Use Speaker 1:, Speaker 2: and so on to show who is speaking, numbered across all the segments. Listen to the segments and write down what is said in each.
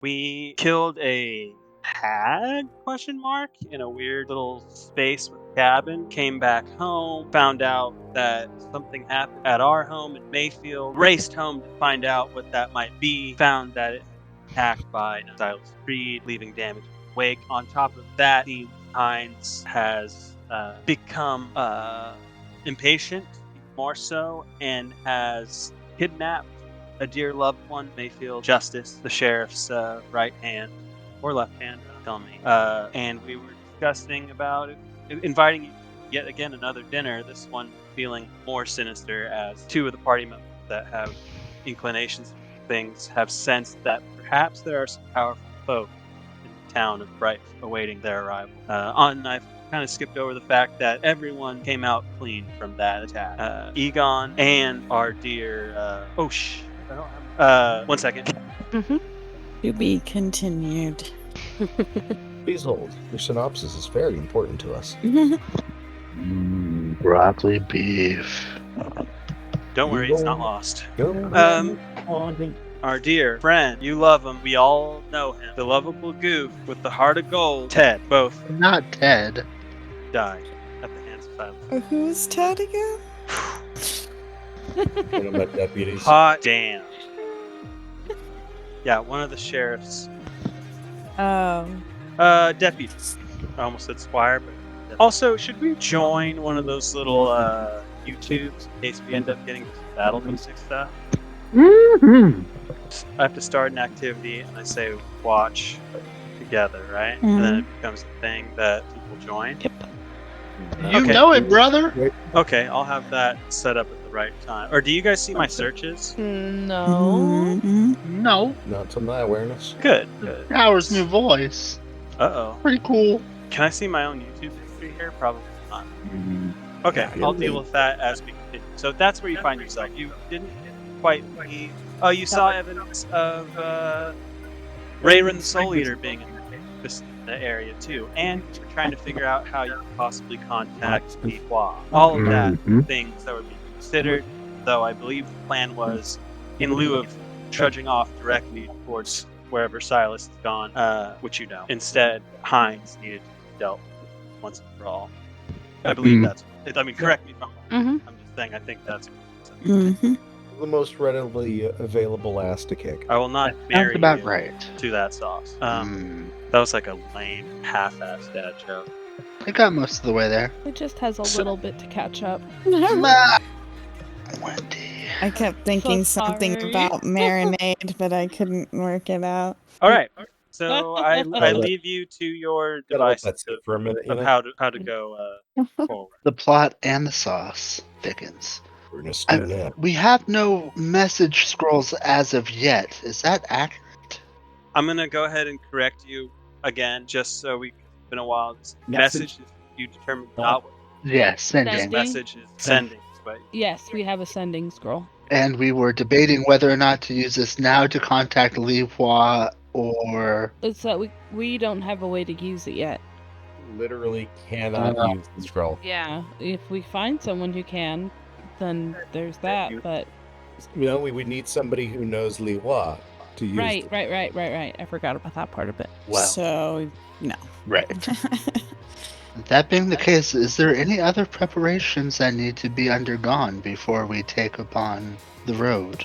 Speaker 1: We killed a hag, question mark, in a weird little space with a cabin. Came back home, found out that something happened at our home in Mayfield. Raced home to find out what that might be. Found that it had been attacked by Silas Creed, leaving damage in the wake. On top of that, the Hines has become impatient, more so, and has kidnapped a dear loved one, Mayfield Justice, the sheriff's right hand or left hand, tell me. And we were discussing about inviting you yet again another dinner. This one feeling more sinister, as two of the party members that have inclinations for things have sensed that perhaps there are some powerful folk in the town of Bright awaiting their arrival. I've kind of skipped over the fact that everyone came out clean from that attack. Egon and our dear I don't have one second.
Speaker 2: To be continued.
Speaker 3: Please hold. Your synopsis is very important to us.
Speaker 4: Broccoli beef.
Speaker 1: Don't worry, it's not lost.
Speaker 3: Go.
Speaker 1: Our dear friend, you love him. We all know him. The lovable goof with the heart of gold. Ted, both
Speaker 4: Not Ted.
Speaker 1: died at the hands of Silas.
Speaker 2: Who's Ted again?
Speaker 3: One of my deputies.
Speaker 1: Hot damn. Yeah, one of the sheriff's deputies. I almost said squire, but also, should we join one of those little YouTubes in case we end up getting this battle music stuff?
Speaker 4: Mm-hmm.
Speaker 1: I have to start an activity and I say watch together, right? And then it becomes a thing that people join.
Speaker 2: Yep.
Speaker 4: You
Speaker 1: Okay.
Speaker 4: know it, brother.
Speaker 1: Okay, I'll have that set up at the right time. Or do you guys see my searches?
Speaker 5: No.
Speaker 4: No.
Speaker 3: Not to my awareness.
Speaker 1: Good.
Speaker 4: Howard's new voice.
Speaker 1: Uh-oh.
Speaker 4: Pretty cool.
Speaker 1: Can I see my own YouTube history here? Probably not. Okay, I'll deal with that as we continue. So that's where you find yourself. You didn't quite leave. Oh, you saw evidence of Rayron the Soul Eater being in the area too, and you're trying to figure out how you could possibly contact the Hua. All of that things that were being considered, though I believe the plan was, in lieu of trudging off directly towards wherever Silas is gone, which you know, instead Hines needed to be dealt with once and for all. I believe that's. I mean, correct me if I'm wrong. I'm just saying. I think that's.
Speaker 3: The most readily available ass to kick.
Speaker 1: I will not
Speaker 4: Sounds
Speaker 1: marry
Speaker 4: about
Speaker 1: you
Speaker 4: right.
Speaker 1: to that sauce. That was like a lame, half-assed dad joke.
Speaker 4: I got most of the way there.
Speaker 5: It just has a little bit to catch up.
Speaker 4: Wendy.
Speaker 2: I kept thinking
Speaker 5: So
Speaker 2: something
Speaker 5: sorry.
Speaker 2: about marinade, but I couldn't work it out.
Speaker 1: All right, so I leave you to your device
Speaker 3: That's it for a minute. You
Speaker 1: of
Speaker 3: know?
Speaker 1: how to go forward.
Speaker 4: The plot and the sauce thickens.
Speaker 3: We're gonna stew now.
Speaker 4: We have no message scrolls as of yet. Is that accurate?
Speaker 1: I'm gonna go ahead and correct you again, just so it's been a while. Message is you determine not what
Speaker 4: Yes, sending.
Speaker 5: Sending.
Speaker 1: message is sending, but
Speaker 5: Yes, we have a sending scroll.
Speaker 4: And we were debating whether or not to use this now to contact Li Hua or...
Speaker 5: It's that we don't have a way to use it yet.
Speaker 3: Literally cannot use the scroll.
Speaker 5: Yeah, if we find someone who can, then there's that. But
Speaker 3: You know, we would need somebody who knows Li Hua to use.
Speaker 5: right. I forgot about that part of it.
Speaker 4: Well,
Speaker 2: So, no.
Speaker 4: right. That being the case, is there any other preparations that need to be undergone before we take upon the road?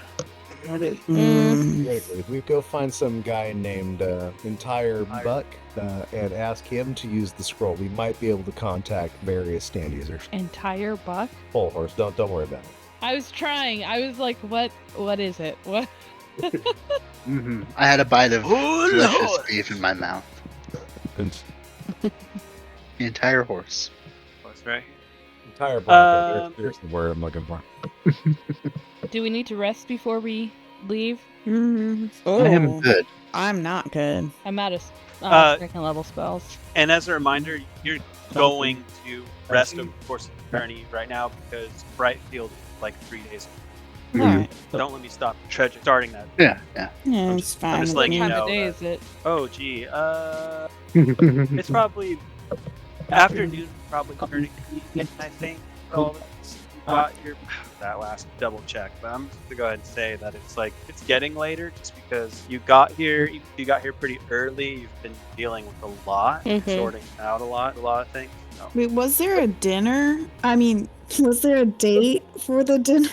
Speaker 3: If we go find some guy named Entire Buck and ask him to use the scroll, we might be able to contact various stand users.
Speaker 5: Entire buck?
Speaker 3: Full horse, don't worry about it.
Speaker 5: I was trying. I was like, what is it? What?
Speaker 4: I had a bite of delicious beef in my mouth. The entire horse.
Speaker 1: what's right?
Speaker 3: Entire Buck, there's the word I'm looking for.
Speaker 5: Do we need to rest before we leave?
Speaker 4: I am good.
Speaker 2: I'm not good.
Speaker 5: I'm out of second level spells.
Speaker 1: And as a reminder, you're going to rest over the course of the journey right now because Brightfield is like 3 days.
Speaker 2: Alright.
Speaker 1: Don't let me stop starting that.
Speaker 4: Yeah.
Speaker 2: Yeah,
Speaker 1: I'm
Speaker 2: it's
Speaker 1: just
Speaker 2: fine.
Speaker 1: letting you
Speaker 5: What time
Speaker 1: know
Speaker 5: of day
Speaker 1: that-
Speaker 5: is it?
Speaker 1: Oh, gee. It's probably afternoon, probably turning evening, I think. All this, you got your that last double check, but I'm just gonna go ahead and say that it's getting later just because you got here pretty early. You've been dealing with a lot, sorting out a lot of things. So.
Speaker 2: Wait, was there a dinner? I mean, was there a date for the dinner?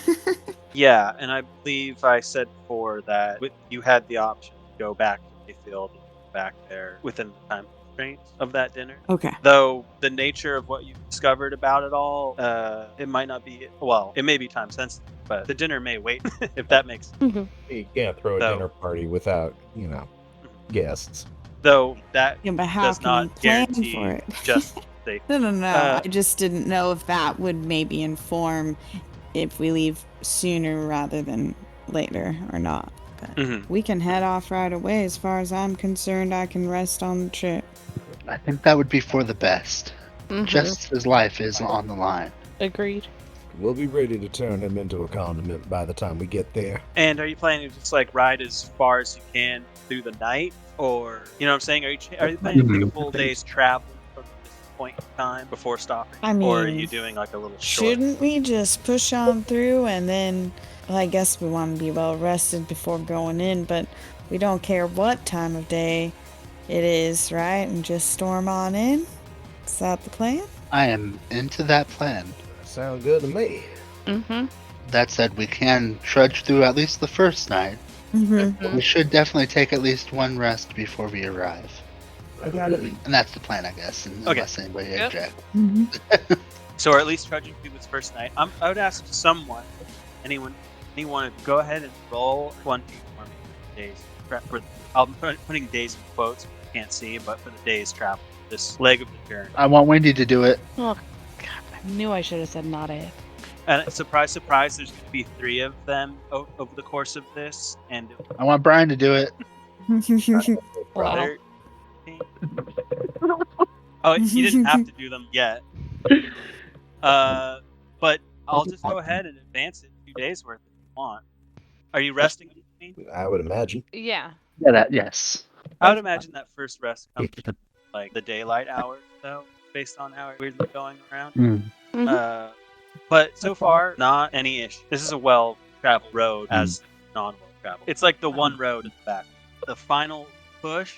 Speaker 1: Yeah, and I believe I said before that you had the option to go back to Mayfield and back there within the time constraints of that dinner.
Speaker 2: Okay.
Speaker 1: Though the nature of what you discovered about it all, it might not be, well, it may be time sensitive, but the dinner may wait, if that makes sense.
Speaker 3: You can't throw a dinner party without, guests.
Speaker 1: Though that
Speaker 2: Yeah, but how
Speaker 1: does
Speaker 2: can you
Speaker 1: not
Speaker 2: plan
Speaker 1: guarantee
Speaker 2: for it?
Speaker 1: just safety.
Speaker 2: No. I just didn't know if that would maybe inform if we leave sooner rather than later or not. But we can head off right away. As far as I'm concerned, I can rest on the trip.
Speaker 4: I think that would be for the best. Just as life is on the line.
Speaker 5: Agreed.
Speaker 3: We'll be ready to turn him into a condiment by the time we get there.
Speaker 1: And are you planning to just ride as far as you can through the night, or you know what I'm saying? Are you planning to take a full day's travel from this point in time before stopping?
Speaker 2: I mean,
Speaker 1: or are you doing a little short?
Speaker 2: Shouldn't we just push on through and then? Well, I guess we want to be well rested before going in, but we don't care what time of day it is, right? And just storm on in. Is that the plan?
Speaker 4: I am into that plan.
Speaker 3: Sound good to me.
Speaker 4: That said, we can trudge through at least the first night. We should definitely take at least one rest before we arrive.
Speaker 3: I got it.
Speaker 4: And that's the plan, I guess, unless anybody objects.
Speaker 1: So, or at least trudging through this first night. I would ask someone, anyone, to go ahead and roll 1d for me. Days. I'm putting days in quotes. You can't see, but for the day's travel, this leg of the journey.
Speaker 4: I want Wendy to do it.
Speaker 5: Oh, God. I knew I should have said not it.
Speaker 1: And surprise, surprise, there's going to be 3 of them over the course of this, and
Speaker 4: I want Brian to do it.
Speaker 5: Wow.
Speaker 1: 13. Oh, you didn't have to do them yet. But I'll just go ahead and advance it 2 days worth if you want. Are you resting?
Speaker 3: I would imagine.
Speaker 5: Yeah.
Speaker 4: Yeah, yes.
Speaker 1: I would imagine that first rest comes from, the daylight hours, though, based on how it's going around. But so far, not any issue. This is a well-traveled road as non-well-traveled. It's like the one road in the back. The final push.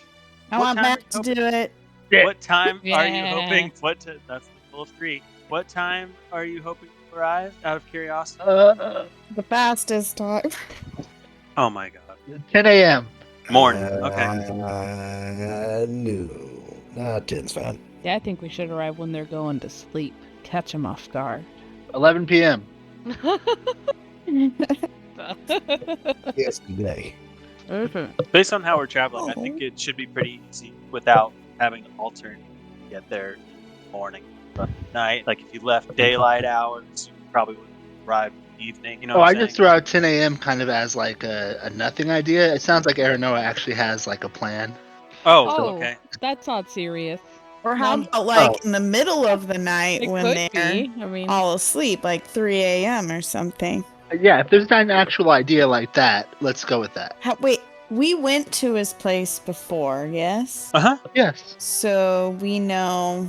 Speaker 2: I want Matt to do it.
Speaker 1: What time are you hoping? That's the full 3. What time are you hoping to arrive? Out of curiosity.
Speaker 2: The fastest time.
Speaker 1: Oh my god.
Speaker 4: 10 a.m.
Speaker 1: Morning. Okay.
Speaker 3: No. 10's fine.
Speaker 5: Yeah, I think we should arrive when they're going to sleep. Catch them off guard.
Speaker 4: 11 p.m.
Speaker 3: Yesterday.
Speaker 1: Based on how we're traveling, I think it should be pretty easy without having to alternate to get there in the morning. But night, if you left daylight hours, you probably would arrive in the evening. You know what I'm
Speaker 4: just threw out 10 a.m. kind of as a nothing idea. It sounds like Aranoa actually has a plan.
Speaker 1: Oh, okay.
Speaker 5: That's not serious.
Speaker 2: Or how about in the middle of the night
Speaker 5: It
Speaker 2: when
Speaker 5: could
Speaker 2: they're
Speaker 5: be. I mean,
Speaker 2: all asleep, 3 a.m. or something.
Speaker 4: Yeah, if there's not an actual idea like that, let's go with that.
Speaker 2: Wait, we went to his place before, yes?
Speaker 4: Yes.
Speaker 2: So we know,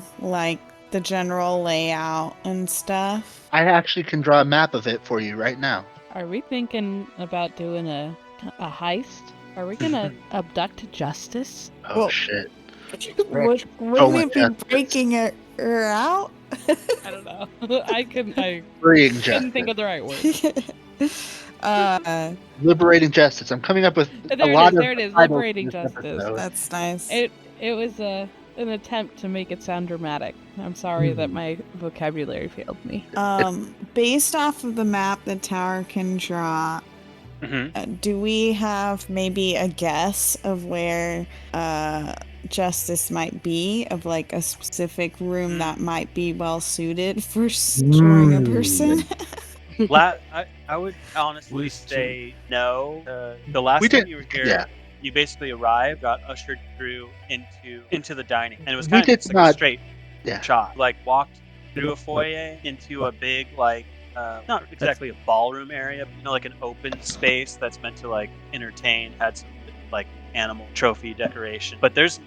Speaker 2: the general layout and stuff.
Speaker 4: I actually can draw a map of it for you right now.
Speaker 5: are we thinking about doing a heist? Are we gonna abduct Justice?
Speaker 4: Oh,
Speaker 2: Well,
Speaker 4: shit.
Speaker 2: Wouldn't
Speaker 4: my
Speaker 2: it be
Speaker 4: God.
Speaker 2: breaking her out?
Speaker 5: I don't know. I
Speaker 4: Freeing
Speaker 5: couldn't
Speaker 4: justice.
Speaker 5: think of the right word.
Speaker 4: Liberating justice. I'm coming up with
Speaker 5: There
Speaker 4: a
Speaker 5: it
Speaker 4: lot
Speaker 5: is,
Speaker 4: of
Speaker 5: there it is,
Speaker 4: titles
Speaker 5: liberating
Speaker 4: for this
Speaker 5: justice.
Speaker 4: episode.
Speaker 2: That's nice.
Speaker 5: It was an attempt to make it sound dramatic. I'm sorry that my vocabulary failed me.
Speaker 2: Based off of the map the tower can draw, do we have maybe a guess of where Justice might be, of a specific room that might be well suited for storing a person?
Speaker 1: I would honestly say no. The last time you were here, you basically arrived, got ushered through into the dining, and it was kind of just a straight shot. Walked through a foyer into a big not exactly a ballroom area, but an open space that's meant to entertain. Had some animal trophy decoration, but there's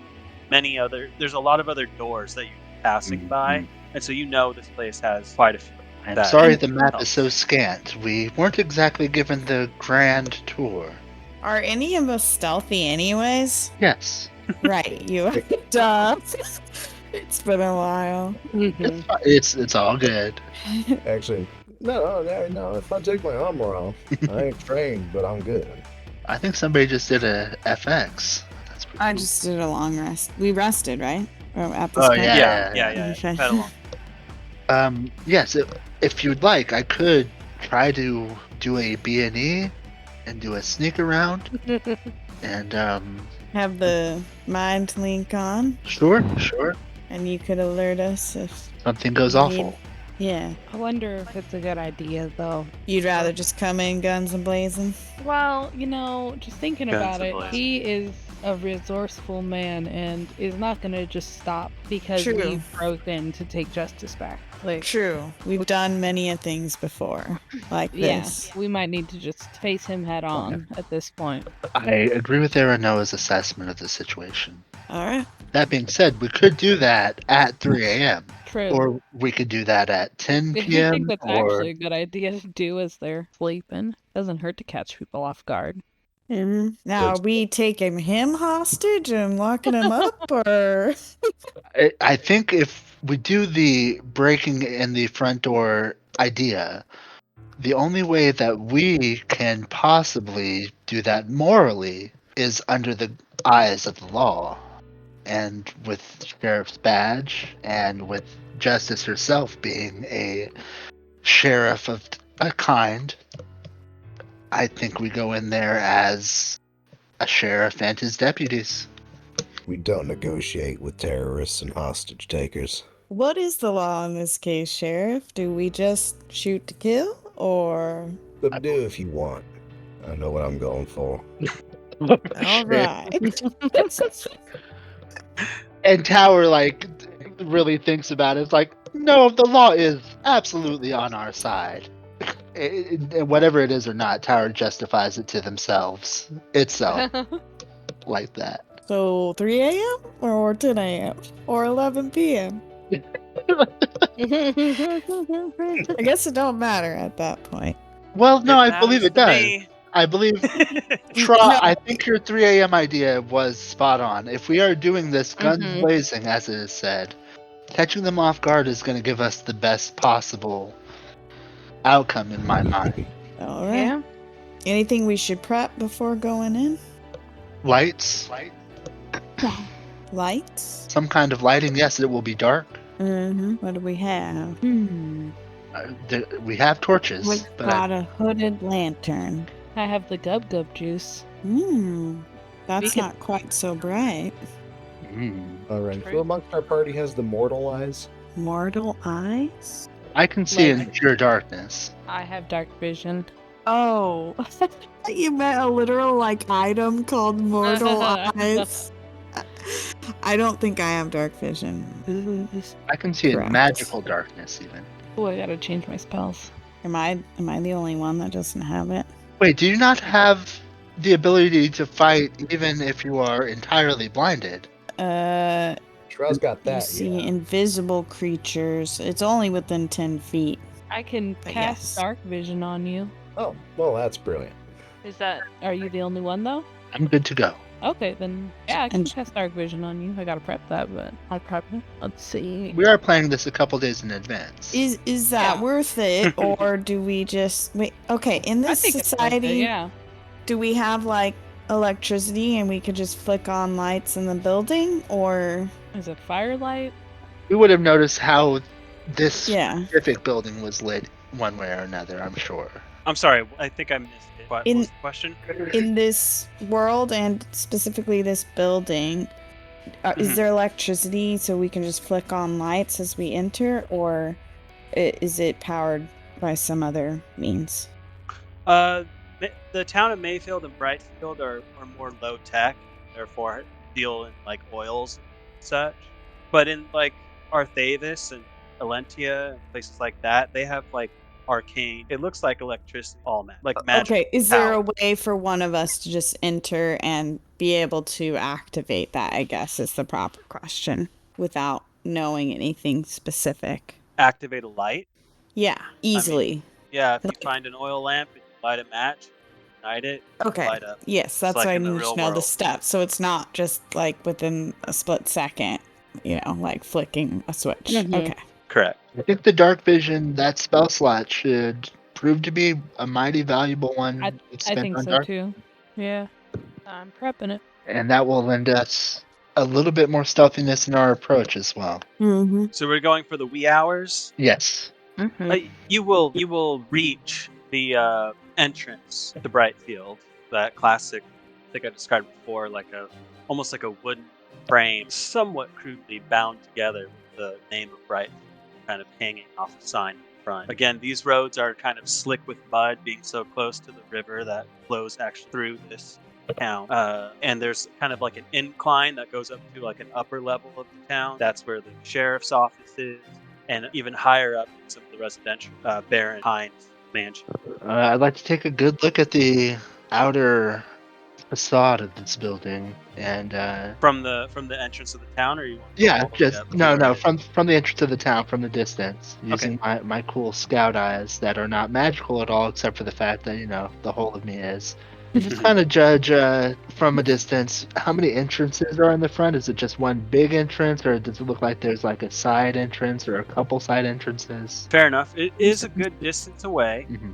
Speaker 1: a lot of other doors that you're passing by, and so this place has quite a few.
Speaker 4: I'm
Speaker 1: that
Speaker 4: sorry the map is
Speaker 1: helps.
Speaker 4: so scant. We weren't exactly given the grand tour.
Speaker 2: Are any of us stealthy anyways?
Speaker 4: Yes.
Speaker 2: Right, you duh. It's been a while.
Speaker 4: It's all good.
Speaker 3: Actually, no. If I take my armor off, I ain't trained, but I'm good.
Speaker 4: I think somebody just did a FX. That's pretty
Speaker 2: I
Speaker 4: cool.
Speaker 2: just did a long rest. We rested, right? Or at this
Speaker 4: Oh,
Speaker 2: point?
Speaker 4: yeah.
Speaker 1: Yeah.
Speaker 2: Okay.
Speaker 1: Right along.
Speaker 4: Yes, if you'd like, I could try to do a B&E and do a sneak around. And,
Speaker 2: Have the mind link on,
Speaker 4: sure.
Speaker 2: and you could alert us if
Speaker 4: Something goes
Speaker 2: we
Speaker 4: awful.
Speaker 2: need- Yeah.
Speaker 5: I wonder if it's a good idea, though.
Speaker 2: You'd rather just come in guns and blazing?
Speaker 5: Well, just thinking
Speaker 1: Guns
Speaker 5: about it,
Speaker 1: a-blazing.
Speaker 5: he is a resourceful man and is not going to just stop because
Speaker 2: True.
Speaker 5: we broke in to take justice back. Like,
Speaker 2: True. We've done many a things before, like
Speaker 5: yeah,
Speaker 2: this.
Speaker 5: we might need to just face him head on at this point.
Speaker 4: I agree with Noah's assessment of the situation.
Speaker 2: All right.
Speaker 4: That being said, we could do that at 3 a.m.
Speaker 5: True.
Speaker 4: Or we could do that at 10
Speaker 5: if you
Speaker 4: p.m.
Speaker 5: think that's
Speaker 4: or
Speaker 5: actually a good idea to do as they're sleeping, doesn't hurt to catch people off guard.
Speaker 2: Now, are we taking him hostage and locking him up, or?
Speaker 4: I think if we do the breaking in the front door idea, the only way that we can possibly do that morally is under the eyes of the law. And with Sheriff's badge and with Justice herself being a sheriff of a kind, I think we go in there as a sheriff and his deputies.
Speaker 3: We don't negotiate with terrorists and hostage takers.
Speaker 2: What is the law in this case, Sheriff? Do we just shoot to kill, or?
Speaker 3: But do if you want. I know what I'm going for.
Speaker 2: All right.
Speaker 4: And Tower, really thinks about it. It's like, no, the law is absolutely on our side. And whatever it is or not, Tower justifies it to themselves. Itself. Like that.
Speaker 2: So 3 a.m. or 10 a.m. or 11 p.m. I guess it don't matter at that point.
Speaker 4: Well, no,
Speaker 1: It
Speaker 4: I believe it
Speaker 1: matters
Speaker 4: does.
Speaker 1: to me.
Speaker 4: I believe
Speaker 2: No.
Speaker 4: I think your 3 a.m. idea was spot on. If we are doing this guns blazing, as it is said, catching them off guard is going to give us the best possible outcome in my mind.
Speaker 2: All right.
Speaker 5: Yeah.
Speaker 2: Anything we should prep before going in?
Speaker 4: Lights,
Speaker 2: Lights?
Speaker 4: some kind of lighting. Yes, it will be dark.
Speaker 2: Mm-hmm. What do we have?
Speaker 4: We have torches,
Speaker 2: We've
Speaker 4: but
Speaker 2: got a hooded lantern.
Speaker 5: I have the gub gub juice.
Speaker 2: That's
Speaker 5: could-
Speaker 2: not quite so bright.
Speaker 3: All right.
Speaker 5: True.
Speaker 3: Who amongst our party has the mortal eyes?
Speaker 2: Mortal eyes?
Speaker 4: I can see in
Speaker 5: Like-
Speaker 4: pure darkness.
Speaker 5: I have dark vision.
Speaker 2: Oh, you meant a literal item called mortal eyes. I don't think I have dark vision.
Speaker 4: I can see
Speaker 2: Correct.
Speaker 4: in magical darkness even.
Speaker 5: Oh, I gotta change my spells.
Speaker 2: Am I the only one that doesn't have it?
Speaker 4: Wait, do you not have the ability to fight even if you are entirely blinded?
Speaker 3: Shroud's got
Speaker 2: You
Speaker 3: that.
Speaker 2: see
Speaker 3: Yeah.
Speaker 2: invisible creatures. It's only within 10 feet.
Speaker 5: I can
Speaker 2: But
Speaker 5: cast
Speaker 2: yes.
Speaker 5: dark vision on you.
Speaker 3: Oh, well, that's brilliant.
Speaker 5: Are you the only one though?
Speaker 4: I'm good to go.
Speaker 5: Okay, then yeah, I can
Speaker 2: And-
Speaker 5: cast dark vision on you. I gotta prep that, but I'll prep it. Let's see.
Speaker 4: We are planning this a couple days in advance.
Speaker 2: Is that
Speaker 5: Yeah.
Speaker 2: worth it, or do we just wait? Okay, in
Speaker 5: I
Speaker 2: this
Speaker 5: think it's worth it,
Speaker 2: society,
Speaker 5: yeah.
Speaker 2: do we have electricity and we could just flick on lights in the building, or
Speaker 5: Is it firelight?
Speaker 4: We would have noticed how this
Speaker 2: yeah?
Speaker 4: specific building was lit one way or another, I'm sure.
Speaker 1: I'm sorry. I think I missed it. What
Speaker 2: In-
Speaker 1: was the question?
Speaker 2: In this world and specifically this building, is
Speaker 1: Mhm.
Speaker 2: there electricity so we can just flick on lights as we enter, or is it powered by some other means?
Speaker 1: The town of Mayfield and Brightfield are more low tech, therefore deal in oils and such. But in Arthavis and Elentia and places like that, they have arcane. It looks like electricity, all magic.
Speaker 2: Okay, is there a
Speaker 1: power.
Speaker 2: way for one of us to just enter and be able to activate that, I guess is the proper question, without knowing anything specific?
Speaker 1: Activate a light.
Speaker 2: Yeah, easily.
Speaker 1: Yeah, if you find an oil lamp and you light a match, ignite it,
Speaker 2: Okay.
Speaker 1: light up.
Speaker 2: Yes, that's
Speaker 1: like
Speaker 2: what I
Speaker 1: in the
Speaker 2: need
Speaker 1: real
Speaker 2: to know the
Speaker 1: world.
Speaker 2: steps. So it's not just like within a split second, like flicking a switch.
Speaker 5: Mhm.
Speaker 2: Okay.
Speaker 1: Correct.
Speaker 4: I think the dark vision, that spell slot, should prove to be a mighty valuable one.
Speaker 5: I
Speaker 4: to
Speaker 5: I
Speaker 4: spend
Speaker 5: think
Speaker 4: on
Speaker 5: so
Speaker 4: dark,
Speaker 5: too. Yeah. I'm prepping it.
Speaker 4: and that will lend us a little bit more stealthiness in our approach as well.
Speaker 2: Mm-hmm.
Speaker 1: So we're going for the wee hours.
Speaker 4: Yes.
Speaker 1: You will reach the entrance to Brightfield. That classic, I think I described before, almost like a wooden frame, somewhat crudely bound together with the name of Brightfield kind of hanging off a sign in front. Again, these roads are kind of slick with mud, being so close to the river that flows actually through this town. And there's kind of like an incline that goes up to like an upper level of the town. That's where the sheriff's office is. And even higher up, some of the residential Baron Hines mansion.
Speaker 4: I'd like to take a good look at the outer facade of this building, and
Speaker 1: From the entrance of the town, or you want to go
Speaker 4: yeah,
Speaker 1: all the way
Speaker 4: just
Speaker 1: up to
Speaker 4: no,
Speaker 1: where
Speaker 4: no,
Speaker 1: it is?
Speaker 4: from the entrance of the town, from the distance, using my cool scout eyes that are not magical at all, except for the fact that the whole of me is. And just kind of judge from a distance how many entrances are in the front. Is it just one big entrance, or does it look like there's like a side entrance or a couple side entrances?
Speaker 1: Fair enough. It is a good distance away.
Speaker 4: Mm-hmm.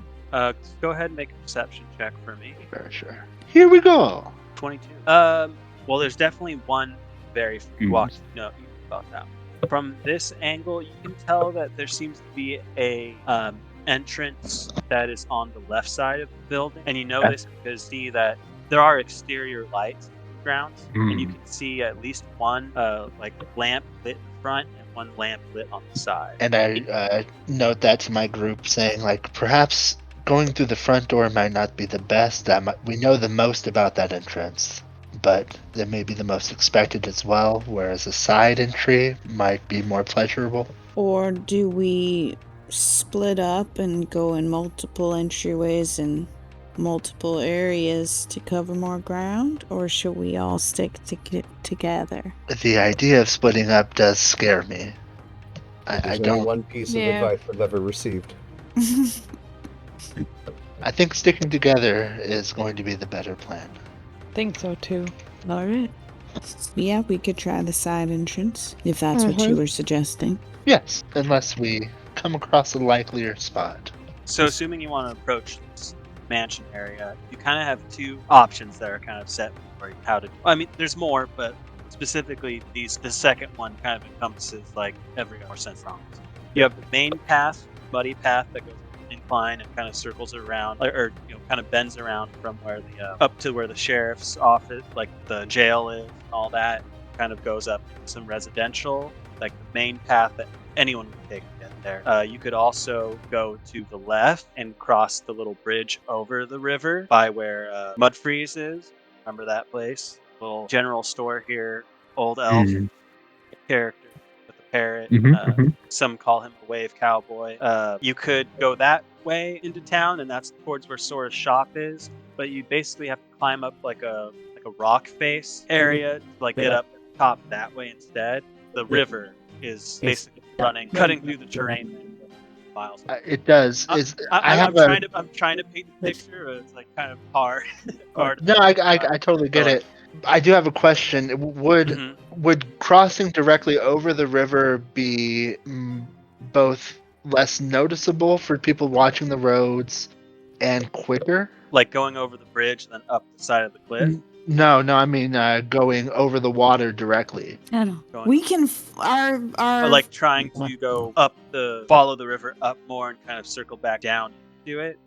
Speaker 1: Go ahead and make a perception check for me.
Speaker 4: Sure. Here we go.
Speaker 1: 22. Well, there's definitely one very walk. No, you thought that. From this angle, you can tell that there seems to be a entrance that is on the left side of the building, and you know this because see that there are exterior lights on the grounds, and you can see at least one lamp lit in the front and one lamp lit on the side.
Speaker 4: And I note that to my group, saying like perhaps going through the front door might not be the best. We know the most about that entrance, but it may be the most expected as well, whereas a side entry might be more pleasurable.
Speaker 2: Or do we split up and go in multiple entryways and multiple areas to cover more ground? Or should we all stick together?
Speaker 4: The idea of splitting up does scare me. I
Speaker 3: There's
Speaker 4: don't.
Speaker 3: only one piece of advice I've ever received.
Speaker 4: I think sticking together is going to be the better plan.
Speaker 5: Think so too.
Speaker 2: All right. Yeah, we could try the side entrance, if that's what you were suggesting.
Speaker 4: Yes, unless we come across a likelier spot.
Speaker 1: So, assuming you want to approach this mansion area, you kind of have two options that are kind of set for you how to. I mean, there's more, but specifically, the second one kind of encompasses like every more sense wrong. You have the main path, muddy path that goes incline and kind of circles around, or kind of bends around from where the up to where the sheriff's office, like the jail is, and all that, kind of goes up to some residential, like the main path that anyone would take to get there. You could also go to the left and cross the little bridge over the river by where Mudfreeze is. Remember that place? Little general store here, old elf character with a parrot. Some call him a wave cowboy. You could go that way into town, and that's towards where Sora's shop is. But you basically have to climb up like a rock face area to get up at the top that way instead. The river is basically cutting through the terrain there for miles.
Speaker 4: It does.
Speaker 1: I'm trying to paint the picture. It's like kind of hard.
Speaker 4: No, I totally get it. I do have a question. Would crossing directly over the river be both less noticeable for people watching the roads and quicker?
Speaker 1: Like going over the bridge and then up the side of the cliff?
Speaker 4: No, I mean going over the water directly.
Speaker 2: I don't know. We can
Speaker 1: or like trying to go follow the river up more and kind of circle back down and do it.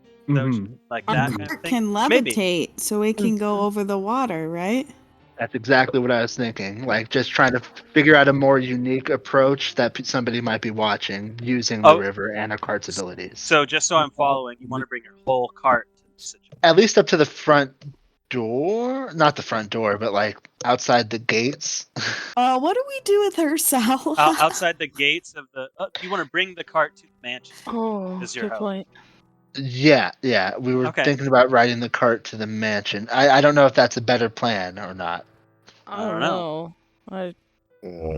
Speaker 1: Like that kind of thing.
Speaker 2: Can levitate, so we can go over the water, right?
Speaker 4: That's exactly what I was thinking. Like just trying to figure out a more unique approach that somebody might be watching using the river and a cart's abilities.
Speaker 1: So just so I'm following, you want to bring your whole cart to the situation.
Speaker 4: At least up to the front door, not the front door, but like outside the gates.
Speaker 2: What do we do with her, Sal?
Speaker 1: Outside the gates of the. You want to bring the cart to the mansion?
Speaker 5: Oh, good point.
Speaker 4: Yeah. We were thinking about riding the cart to the mansion. I don't know if that's a better plan or not.
Speaker 5: I don't know.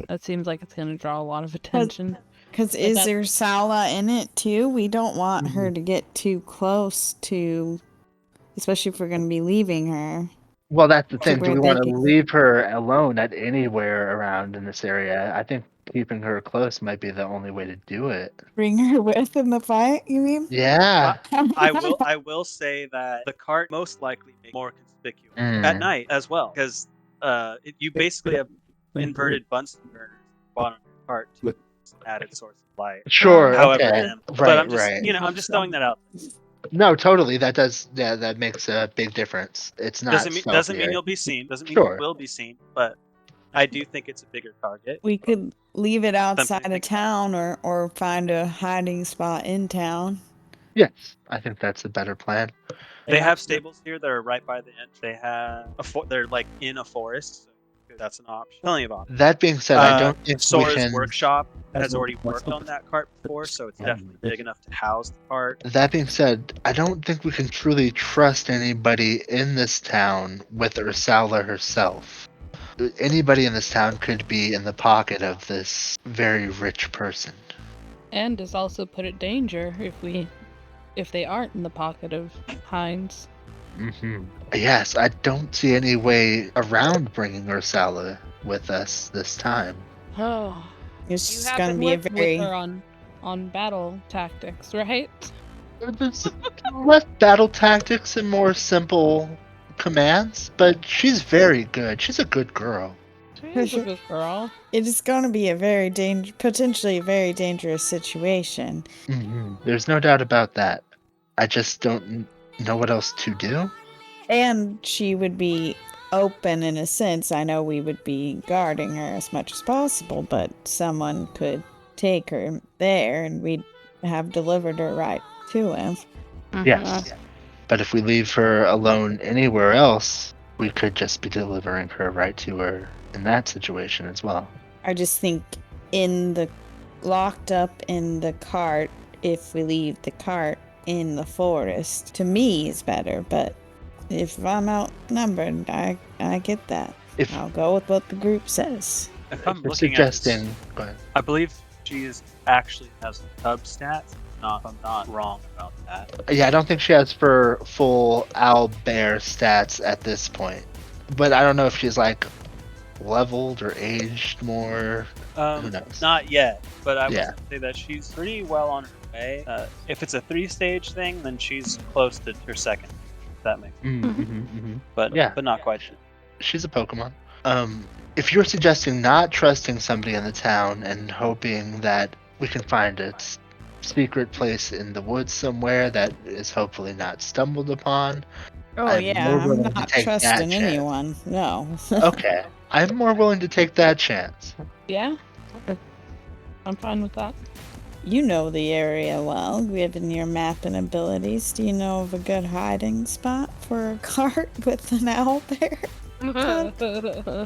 Speaker 5: That seems like it's going to draw a lot of attention.
Speaker 2: Because is there Sala in it too? We don't want her to get too close to, especially if we're going to be leaving her.
Speaker 4: Well, that's the thing. Do
Speaker 2: where
Speaker 4: we
Speaker 2: they
Speaker 4: want to
Speaker 2: can-
Speaker 4: leave her alone at anywhere around in this area? I think keeping her close might be the only way to do it.
Speaker 2: Bring her with in the fight, you mean?
Speaker 4: Yeah.
Speaker 1: I will say that the cart most likely makes more conspicuous at night as well, because you basically have inverted Bunsen burners at the bottom of your cart to added source of light.
Speaker 4: Sure.
Speaker 1: However,
Speaker 4: Okay.
Speaker 1: but
Speaker 4: Right.
Speaker 1: I'm just
Speaker 4: Right.
Speaker 1: I'm just throwing that out.
Speaker 4: No, totally. That does. Yeah, that makes a big difference. It's not
Speaker 1: Doesn't mean
Speaker 4: stealthier.
Speaker 1: you'll be seen. Doesn't mean
Speaker 4: Sure.
Speaker 1: you will be seen. But I do think it's a bigger target.
Speaker 2: We could leave it outside
Speaker 1: Something to
Speaker 2: of
Speaker 1: think
Speaker 2: town or find a hiding spot in town.
Speaker 4: Yes, I think that's a better plan.
Speaker 1: They have stables here that are right by the end. They have they're like in a forest, so that's an option. Plenty of options.
Speaker 4: That being said, I don't think we
Speaker 1: Sora's
Speaker 4: can.
Speaker 1: workshop has already worked on that cart before, so it's definitely big enough to house the cart.
Speaker 4: That being said, I don't think we can truly trust anybody in this town with Ursula herself. Anybody in this town could be in the pocket of this very rich person.
Speaker 5: And is also put at danger if they aren't in the pocket of Heinz.
Speaker 4: Yes, I don't see any way around bringing Ursula with us this time.
Speaker 5: Oh,
Speaker 2: It's
Speaker 5: you
Speaker 2: just going to
Speaker 5: haven't
Speaker 2: be a
Speaker 5: worked
Speaker 2: very...
Speaker 5: with her on battle tactics, right?
Speaker 4: There's less battle tactics and more simple commands, but she's very good. She's a good girl.
Speaker 5: She's a good girl.
Speaker 2: It is going to be a very potentially a very dangerous situation.
Speaker 4: There's no doubt about that. I just don't know what else to do.
Speaker 2: And she would be open in a sense. I know we would be guarding her as much as possible, but someone could take her there and we'd have delivered her right to him.
Speaker 4: Yes. But if we leave her alone anywhere else, we could just be delivering her right to her in that situation as well.
Speaker 2: I just think locked up in the cart, if we leave the cart in the forest, to me is better, but if I'm outnumbered, I get that. I'll go with what the group says.
Speaker 1: If I'm looking
Speaker 4: suggesting,
Speaker 1: at
Speaker 4: go ahead.
Speaker 1: I believe she actually has hub stats. If I'm not wrong about that.
Speaker 4: Yeah, I don't think she has for full owlbear stats at this point. But I don't know if she's like leveled or aged more. Who knows?
Speaker 1: Not yet, but I would say that she's pretty well on her way. If it's a 3-stage thing, then she's close to her second. If that makes sense. But not quite.
Speaker 4: She's a Pokemon. If you're suggesting not trusting somebody in the town and hoping that we can find a secret place in the woods somewhere that is hopefully not stumbled upon.
Speaker 2: I'm not trusting anyone. No.
Speaker 4: Okay. I'm more willing to take that chance.
Speaker 5: Yeah? Okay. I'm fine with that.
Speaker 2: You know the area well, given your mapping abilities. Do you know of a good hiding spot for a cart with an owlbear?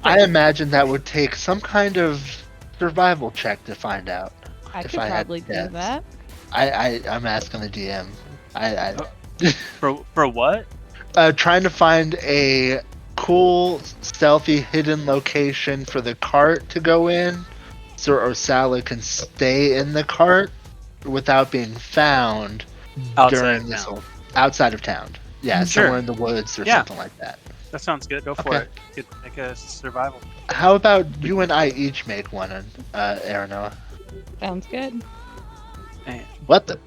Speaker 4: I imagine that would take some kind of survival check to find out.
Speaker 5: I could probably do that.
Speaker 4: I'm asking the DM.
Speaker 1: For what?
Speaker 4: Trying to find a cool, stealthy, hidden location for the cart to go in, so Ursula can stay in the cart without being found outside of town. Yeah, somewhere in the woods or something like that.
Speaker 1: That sounds good. Go for it. You could make a survival.
Speaker 4: How about you and I each make one, Aranoa?
Speaker 5: Sounds good.
Speaker 1: Man.
Speaker 4: What the?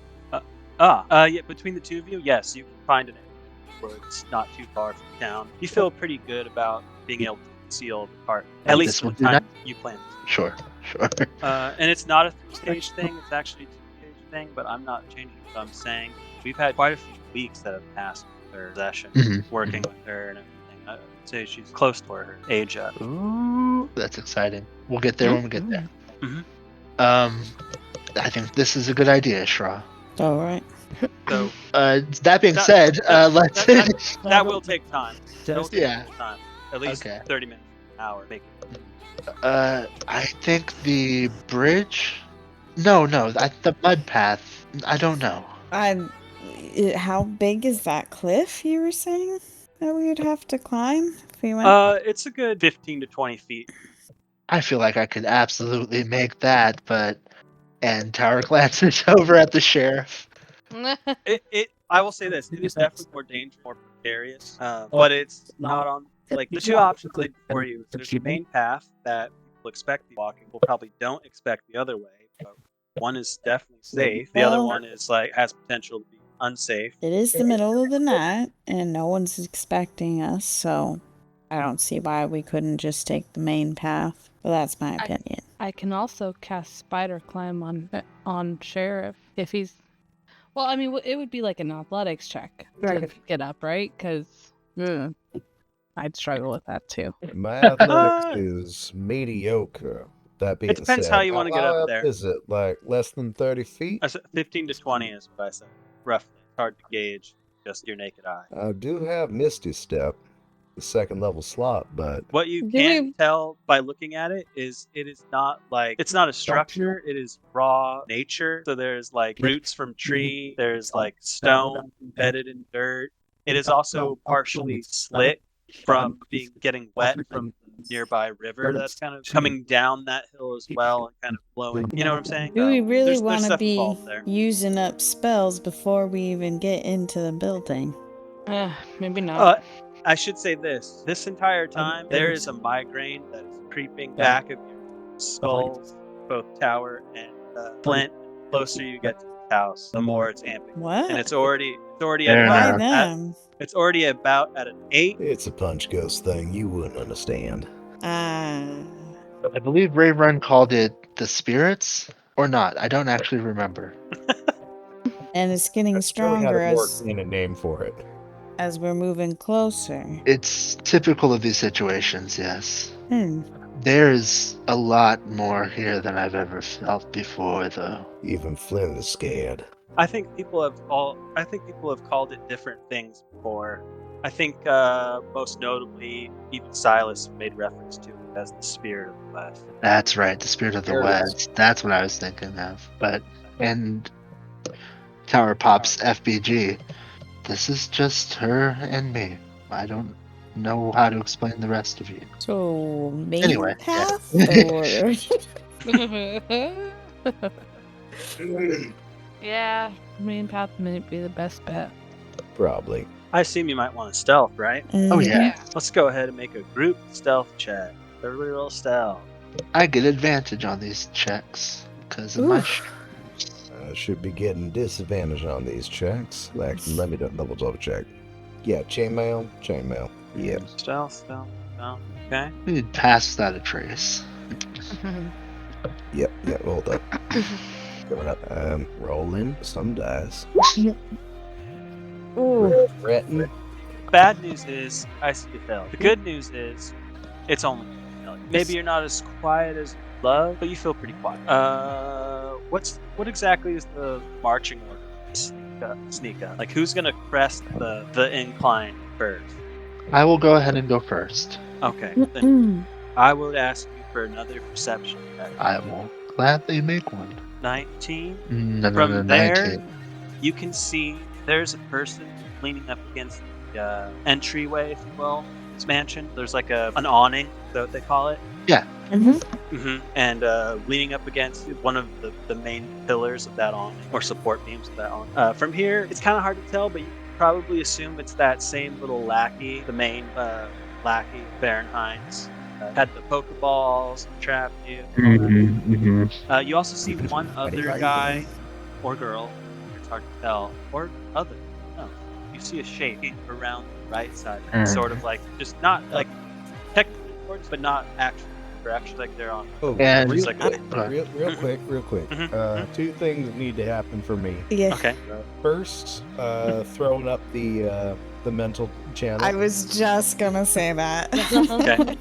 Speaker 1: Yeah, between the two of you, yes, you can find an area where it's not too far from town. You feel pretty good about being able to conceal the cart. At least for the time you plan.
Speaker 4: Sure.
Speaker 1: And it's not a 3-stage thing, it's actually a 2-stage thing, but I'm not changing what I'm saying. We've had quite a few weeks that have passed with her possession, working with her and everything. I would say she's close to her age up.
Speaker 4: Ooh, that's exciting. We'll get there when we get there. I think this is a good idea, Shra.
Speaker 2: All right.
Speaker 1: So,
Speaker 4: that being said, let's.
Speaker 1: That will take time.
Speaker 4: Time.
Speaker 1: At least 30 minutes, an hour.
Speaker 4: I think the bridge. No, the mud path. I don't know.
Speaker 2: How big is that cliff you were saying that we would have to climb if we went?
Speaker 1: It's a good 15 to 20 feet.
Speaker 4: I feel like I could absolutely make that, but And Tower glances over at the sheriff.
Speaker 1: I will say this: it is definitely more dangerous, more precarious, but it's not on like the two options laid before you. There's a main path that people expect the walking, people probably don't expect the other way. But one is definitely safe. The other
Speaker 2: Well-
Speaker 1: one is like has potential to be unsafe.
Speaker 2: It is the middle of the night, and no one's expecting us, so I don't see why we couldn't just take the main path. But that's my opinion.
Speaker 5: I can also cast Spider Climb on Sheriff if he's. Well, I mean, it would be like an athletics check to get up, right? Because I'd struggle with that too.
Speaker 3: My athletics is mediocre. That being
Speaker 1: It depends
Speaker 3: said,
Speaker 1: how you wanna get up there.
Speaker 3: Is it like less than 30 feet?
Speaker 1: I said 15 to 20 is what I said, roughly. It's hard to gauge just your naked eye.
Speaker 3: I do have Misty Step, the second level slot, but
Speaker 1: What you
Speaker 2: Do
Speaker 1: can
Speaker 2: we-
Speaker 1: tell by looking at it is not like it's not a structure, it is raw nature. So there's like roots from tree, there's like stone embedded in dirt. It is also partially slit from getting wet from the nearby river that's kind of coming down that hill as well and kind of flowing. You know what I'm saying?
Speaker 2: Do we really
Speaker 1: There's
Speaker 2: want to
Speaker 1: stuff
Speaker 2: be
Speaker 1: involved there.
Speaker 2: using up spells before we even get into the building?
Speaker 5: Maybe not.
Speaker 1: I should say this. This entire time, there is a migraine that is creeping back of your skulls, both Tower and Flint. The closer you get to the house, the more it's amping.
Speaker 2: What?
Speaker 1: And it's already
Speaker 4: Fair
Speaker 1: at
Speaker 2: Why
Speaker 4: enough.
Speaker 2: them?
Speaker 1: it's already about at an 8.
Speaker 3: it's a punch ghost thing. You wouldn't understand.
Speaker 2: Ah.
Speaker 4: I believe Ray Run called it the spirits, or not. I don't actually remember.
Speaker 2: And it's getting
Speaker 3: Really
Speaker 2: stronger
Speaker 3: had to work
Speaker 2: as
Speaker 3: in a name for it.
Speaker 2: we're moving closer.
Speaker 4: It's typical of these situations, yes.
Speaker 2: Hmm.
Speaker 4: There's a lot more here than I've ever felt before, though.
Speaker 3: Even Flynn is scared.
Speaker 1: I think people have called it different things before. I think most notably, even Silas made reference to it as the spirit of the West.
Speaker 4: That's right, the spirit of the
Speaker 3: There it is.
Speaker 4: West. That's what I was thinking of. And Tower Pop's FBG. This is just her and me. I don't know how to explain the rest of you.
Speaker 2: So main
Speaker 4: Anyway, yeah.
Speaker 2: path or
Speaker 5: Yeah, main path might be the best bet.
Speaker 3: Probably.
Speaker 1: I assume you might want to stealth, right?
Speaker 4: Oh, yeah.
Speaker 1: Let's go ahead and make a group stealth check. Everybody roll stealth.
Speaker 4: I get advantage on these checks because of my
Speaker 2: Oof.
Speaker 3: I should be getting disadvantage on these checks. Like, let me double check. Yeah, chainmail. Yep.
Speaker 1: Stealth. Okay.
Speaker 4: We'd pass without a trace.
Speaker 3: Yep, hold up. Coming up. Rolling some dice.
Speaker 2: Ooh.
Speaker 3: Threaten.
Speaker 1: Bad news is I see you fail. The good news is it's only maybe you're not as quiet as you love, but you feel pretty quiet. What exactly is the marching order? Sneak up. Like who's gonna crest the incline first?
Speaker 4: I will go ahead and go first.
Speaker 1: Okay. Then I would ask you for another perception check.
Speaker 4: I will gladly make one.
Speaker 1: 19.
Speaker 4: No,
Speaker 1: From there,
Speaker 4: 19.
Speaker 1: you can see there's a person leaning up against the entryway, if you will, this mansion. There's like an awning, is that what they call it?
Speaker 2: Mm-hmm.
Speaker 1: And leaning up against one of the main pillars of that awning, or support beams of that awning. From here, it's kind of hard to tell, but you can probably assume it's that same little lackey, the main lackey, Baron Hines. Had the Pokeballs, trapped you. You also see one other guy or girl, it's hard to tell, or other. No, you see a shape around the right side, sort of like just not like technically towards, but not actually. They're actually like they're on.
Speaker 3: Oh,
Speaker 4: And-
Speaker 3: real
Speaker 1: like
Speaker 3: quick.
Speaker 1: Mhm,
Speaker 3: Two things need to happen for me.
Speaker 2: Yeah.
Speaker 1: Okay.
Speaker 3: First, throwing up the mental channel.
Speaker 2: I was just gonna say that.
Speaker 1: Okay.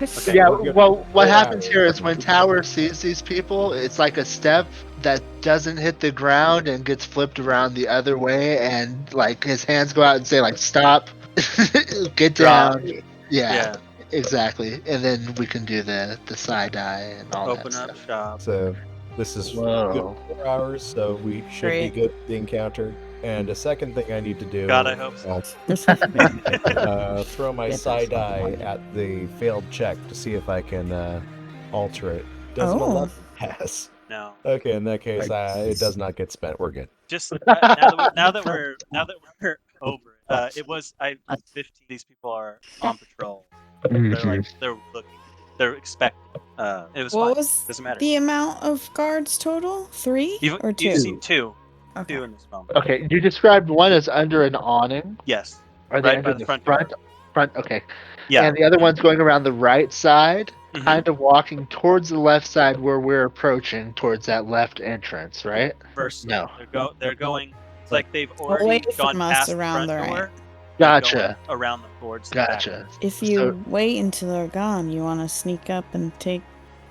Speaker 1: Okay.
Speaker 4: Yeah,
Speaker 3: we're good.
Speaker 4: well, what
Speaker 3: We're
Speaker 4: happens
Speaker 3: out.
Speaker 4: here is when Tower sees these people, it's like a step that doesn't hit the ground and gets flipped around the other way, and like his hands go out and say like, "Stop, get
Speaker 1: Drop.
Speaker 4: down." Yeah,
Speaker 1: Yeah.
Speaker 4: exactly. And then we can do the side eye and all
Speaker 1: Open
Speaker 4: that
Speaker 1: up
Speaker 4: stuff.
Speaker 1: shop.
Speaker 3: So this is
Speaker 4: Whoa.
Speaker 3: good 4 hours, so we should
Speaker 2: Great.
Speaker 3: be good for the encounter. And a second thing I need to do.
Speaker 1: God, I hope so.
Speaker 3: Throw my side eye at the failed check to see if I can alter it. Does an
Speaker 2: Oh.
Speaker 3: 11 pass?
Speaker 1: No.
Speaker 3: Okay, in that case, it does not get spent. We're good.
Speaker 1: Just now that we're over it. It was 15. These people are on patrol. They're looking. They're expecting. It was
Speaker 2: What
Speaker 1: fine.
Speaker 2: was
Speaker 1: Doesn't matter.
Speaker 2: the amount of guards total? 3 or 2?
Speaker 1: You've seen two.
Speaker 2: Okay.
Speaker 1: Two in this moment.
Speaker 4: Okay, you described one as under an awning.
Speaker 1: Yes.
Speaker 4: Are they
Speaker 1: Right
Speaker 4: under
Speaker 1: by the
Speaker 4: the
Speaker 1: front
Speaker 4: front?
Speaker 1: door.
Speaker 4: Front. Okay.
Speaker 1: Yeah.
Speaker 4: And the other one's going around the right side,
Speaker 1: Mhm.
Speaker 4: kind of walking towards the left side where we're approaching towards that left entrance, right?
Speaker 1: First,
Speaker 4: No.
Speaker 1: They're going. It's like they've already
Speaker 2: Away
Speaker 1: gone
Speaker 2: from us
Speaker 1: past the
Speaker 2: around
Speaker 1: front
Speaker 2: the right.
Speaker 1: door. They're
Speaker 4: Gotcha.
Speaker 1: going around them towards the back.
Speaker 4: Gotcha.
Speaker 2: If you wait until they're gone, you want to sneak up and take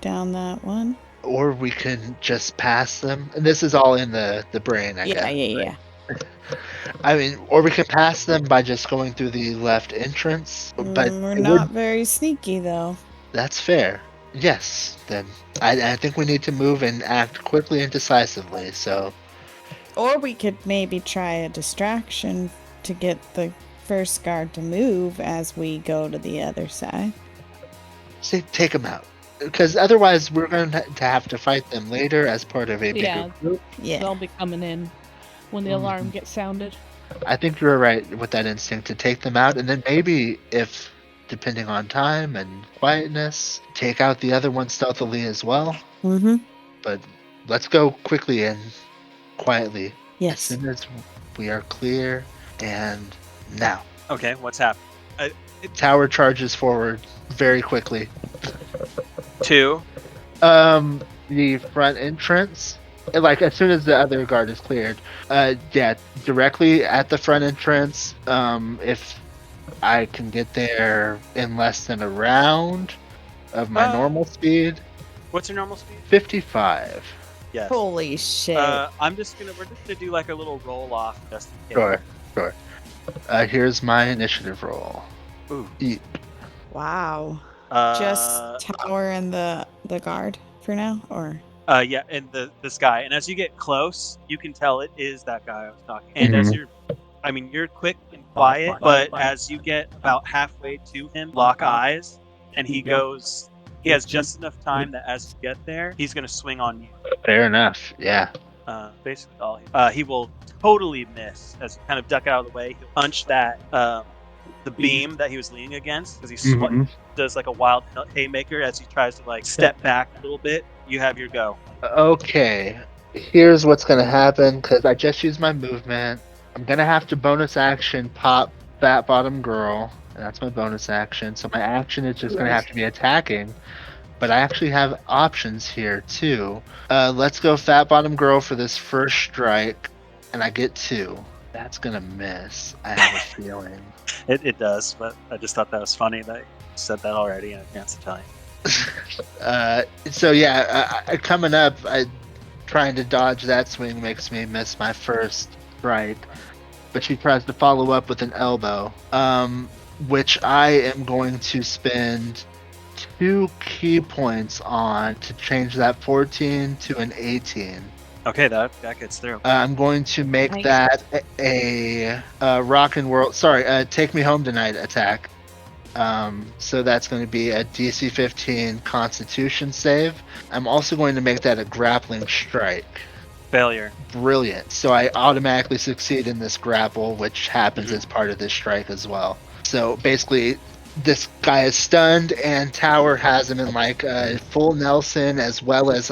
Speaker 2: down that one?
Speaker 4: Or we can just pass them. And this is all in the brain, I guess.
Speaker 2: Yeah.
Speaker 4: I mean, or we can pass them by just going through the left entrance. But
Speaker 2: We're not very sneaky, though.
Speaker 4: That's fair. Yes, then I think we need to move and act quickly and decisively. So,
Speaker 2: Or we could maybe try a distraction to get the first guard to move as we go to the other side.
Speaker 4: say take them out, because otherwise we're going to have to fight them later as part of a bigger group.
Speaker 2: Yeah.
Speaker 5: They'll be coming in when the alarm gets sounded.
Speaker 4: I think you're right with that instinct to take them out, and then maybe if, depending on time and quietness, take out the other one stealthily as well.
Speaker 2: Mm-hmm.
Speaker 4: But let's go quickly and quietly.
Speaker 2: Yes.
Speaker 4: As soon as we are clear, and now.
Speaker 1: Okay, what's happening?
Speaker 4: Tower charges forward very quickly.
Speaker 1: 2.
Speaker 4: The front entrance, like as soon as the other guard is cleared, directly at the front entrance. If I can get there in less than a round of my normal speed.
Speaker 1: What's your normal speed?
Speaker 4: 55.
Speaker 1: Yes.
Speaker 2: Holy shit.
Speaker 1: we're just gonna do like a little roll off just in case.
Speaker 4: Sure. Here's my initiative roll.
Speaker 1: Ooh.
Speaker 4: Eat.
Speaker 2: Wow.
Speaker 1: Uh,
Speaker 2: Just Tower and the guard for now, or?
Speaker 1: Yeah, and this guy. And as you get close, you can tell it is that guy I was talking. And as you're quick and quiet, but as you get about halfway to him, lock eyes, and he has just enough time that as you get there, he's gonna swing on you.
Speaker 4: Fair enough. Yeah.
Speaker 1: Basically all he will totally miss as you kind of duck out of the way. He'll punch that the beam that he was leaning against because he does like a wild haymaker as he tries to like step back a little bit. You have your go.
Speaker 4: Okay. Here's what's gonna happen because I just used my movement. I'm gonna have to bonus action pop Fat Bottom Girl, and that's my bonus action. So my action is just gonna have to be attacking. But I actually have options here too. Let's go Fat Bottom Girl for this first strike, and I get 2. That's gonna miss. I have a feeling.
Speaker 1: It does, but I just thought that was funny that you said that already in advance to tell you.
Speaker 4: So yeah, coming up, trying to dodge that swing makes me miss my first strike. But she tries to follow up with an elbow, which I am going to spend 2 key points on to change that 14 to an 18.
Speaker 1: Okay, that gets through.
Speaker 4: I'm going to make that a rock and roll. Sorry, take me home tonight attack. So that's going to be a DC 15 Constitution save. I'm also going to make that a grappling strike.
Speaker 1: Failure.
Speaker 4: Brilliant. So I automatically succeed in this grapple, which happens as part of this strike as well. So basically, this guy is stunned, and Tower has him in like a full Nelson, as well as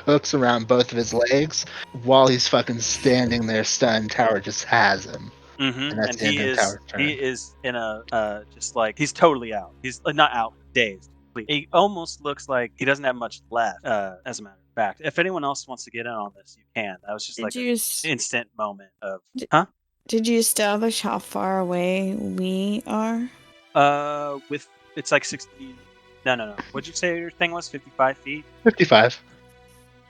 Speaker 4: hooks around both of his legs. While he's fucking standing there stunned, Tower just has him.
Speaker 1: And
Speaker 4: that's the
Speaker 1: he
Speaker 4: end of Tower's turn.
Speaker 1: is in a just like he's totally out. He's not out, dazed. He almost looks like he doesn't have much left. As a matter of fact, if anyone else wants to get in on this, you can. That was just like an instant moment of
Speaker 2: Did you establish how far away we are?
Speaker 1: With it's like 60. No. What'd you say your thing was? 55 feet.
Speaker 4: 55.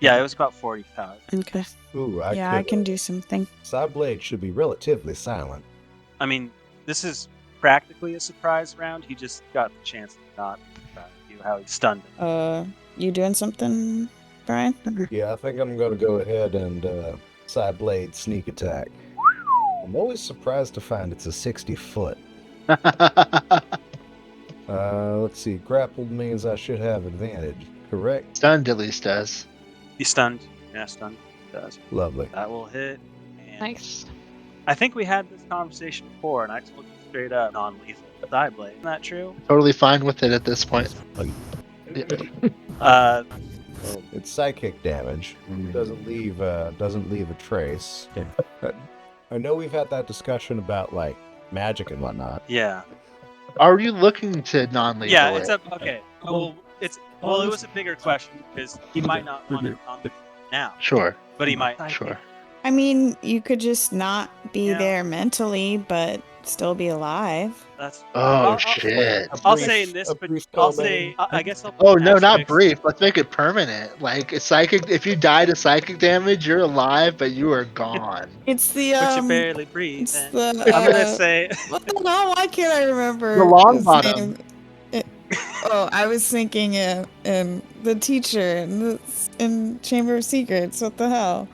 Speaker 1: Yeah, it was about 45.
Speaker 2: Okay.
Speaker 3: Ooh,
Speaker 2: I can do something.
Speaker 3: Side blade should be relatively silent.
Speaker 1: I mean, this is practically a surprise round. He just got the chance to not do how he stunned him.
Speaker 2: You doing something, Brian?
Speaker 3: Yeah, I think I'm going to go ahead and side blade sneak attack. I'm always surprised to find it's a 60 foot. Let's see. Grappled means I should have advantage, correct?
Speaker 4: Stunned at least does.
Speaker 1: You stunned. Yeah, stunned. Does.
Speaker 3: Lovely.
Speaker 1: That will hit. And
Speaker 5: Nice.
Speaker 1: I think we had this conversation before, and I told you straight up non-lethal die blade. Isn't that true?
Speaker 4: Totally fine with it at this point.
Speaker 3: It's psychic damage. Doesn't leave a trace. I know we've had that discussion about like magic and whatnot.
Speaker 1: Yeah.
Speaker 4: Are you looking to non-lethal?
Speaker 1: Yeah, it's okay. Well, it was a bigger question because he might not want it on now,
Speaker 4: Sure.
Speaker 1: but he might.
Speaker 4: Sure.
Speaker 2: I mean, you could just not be
Speaker 1: Yeah.
Speaker 2: there mentally, but still be alive.
Speaker 1: That's.
Speaker 4: Oh shit.
Speaker 1: I'll say in this,
Speaker 3: a
Speaker 1: but
Speaker 3: brief
Speaker 1: I'll
Speaker 3: comment.
Speaker 1: say. I guess I'll.
Speaker 4: Oh no, not
Speaker 1: asterisk.
Speaker 4: brief. Let's make it permanent. Like a psychic. If you die to psychic damage, you're alive, but you are gone.
Speaker 2: It's the
Speaker 1: But you barely breathe.
Speaker 2: it's
Speaker 1: And
Speaker 2: the
Speaker 1: I'm gonna say.
Speaker 2: what the hell? Why can't I remember
Speaker 4: The long
Speaker 2: his
Speaker 4: bottom.
Speaker 2: name? Oh, I was thinking in the teacher in Chamber of Secrets. What the hell?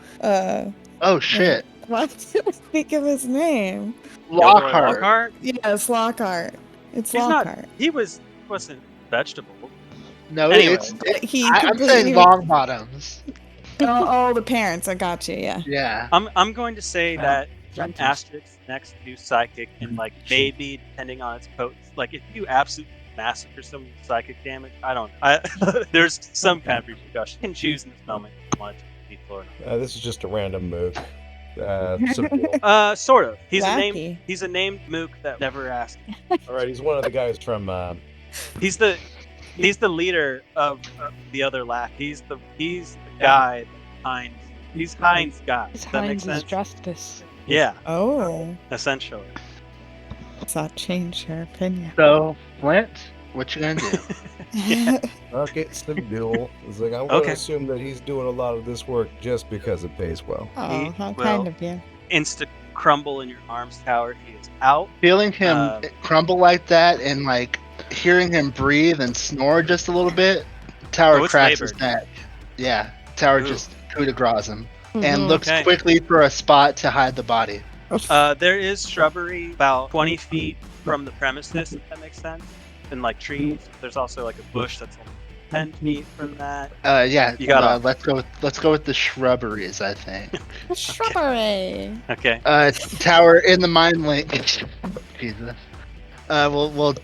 Speaker 4: Oh shit.
Speaker 2: Why did I think of his name?
Speaker 4: Lockhart.
Speaker 1: Lockhart.
Speaker 2: Yes, Lockhart. It's
Speaker 1: He's
Speaker 2: Lockhart.
Speaker 1: not. He wasn't vegetable.
Speaker 4: No,
Speaker 1: Anyway.
Speaker 4: I'm saying long bottoms.
Speaker 2: Oh, the parents. I got you. Yeah.
Speaker 4: Yeah.
Speaker 1: I'm going to say that asterisk next to psychic and like maybe depending on its potency. Like if you absolutely massacre someone with psychic damage, I don't know. There's some kind of repercussion. You can choose in this moment if you want it to be lethal or not.
Speaker 3: This is just a random mook.
Speaker 1: Sort of. He's
Speaker 2: Wacky.
Speaker 1: a named mook that never asked.
Speaker 3: All right, he's one of the guys from.
Speaker 1: He's the leader of the other lack. He's the guy that Heinz. He's Heinz' guy.
Speaker 5: His
Speaker 1: Does that make
Speaker 5: Heinz is
Speaker 1: sense?
Speaker 5: justice.
Speaker 1: Yeah,
Speaker 2: Oh,
Speaker 1: essentially.
Speaker 2: does that change your opinion?
Speaker 4: So, Flint, what you gonna do?
Speaker 3: Fuck it, Stabile. It's like I'm going to
Speaker 1: Okay.
Speaker 3: assume that he's doing a lot of this work just because it pays well.
Speaker 2: Oh, how
Speaker 1: will-
Speaker 2: kind of you.
Speaker 1: Insta crumble in your arms, tower. He is out.
Speaker 4: Feeling him crumble like that and like hearing him breathe and snore just a little bit, Tower
Speaker 1: Oh, it's
Speaker 4: cracks his
Speaker 1: labored.
Speaker 4: neck. Yeah, Tower
Speaker 1: Ooh.
Speaker 4: just coup de grace him and
Speaker 5: Mhm.
Speaker 4: looks
Speaker 1: Okay.
Speaker 4: quickly for a spot to hide the body.
Speaker 1: There is shrubbery about 20 feet from the premises, if that makes sense. And like trees. There's also like a bush that's only 10 feet from that.
Speaker 4: Yeah,
Speaker 1: You gotta-
Speaker 4: let's go with the shrubberies, I think.
Speaker 2: Shrubbery.
Speaker 1: Okay.
Speaker 4: Tower in the mind link. Jesus. We'll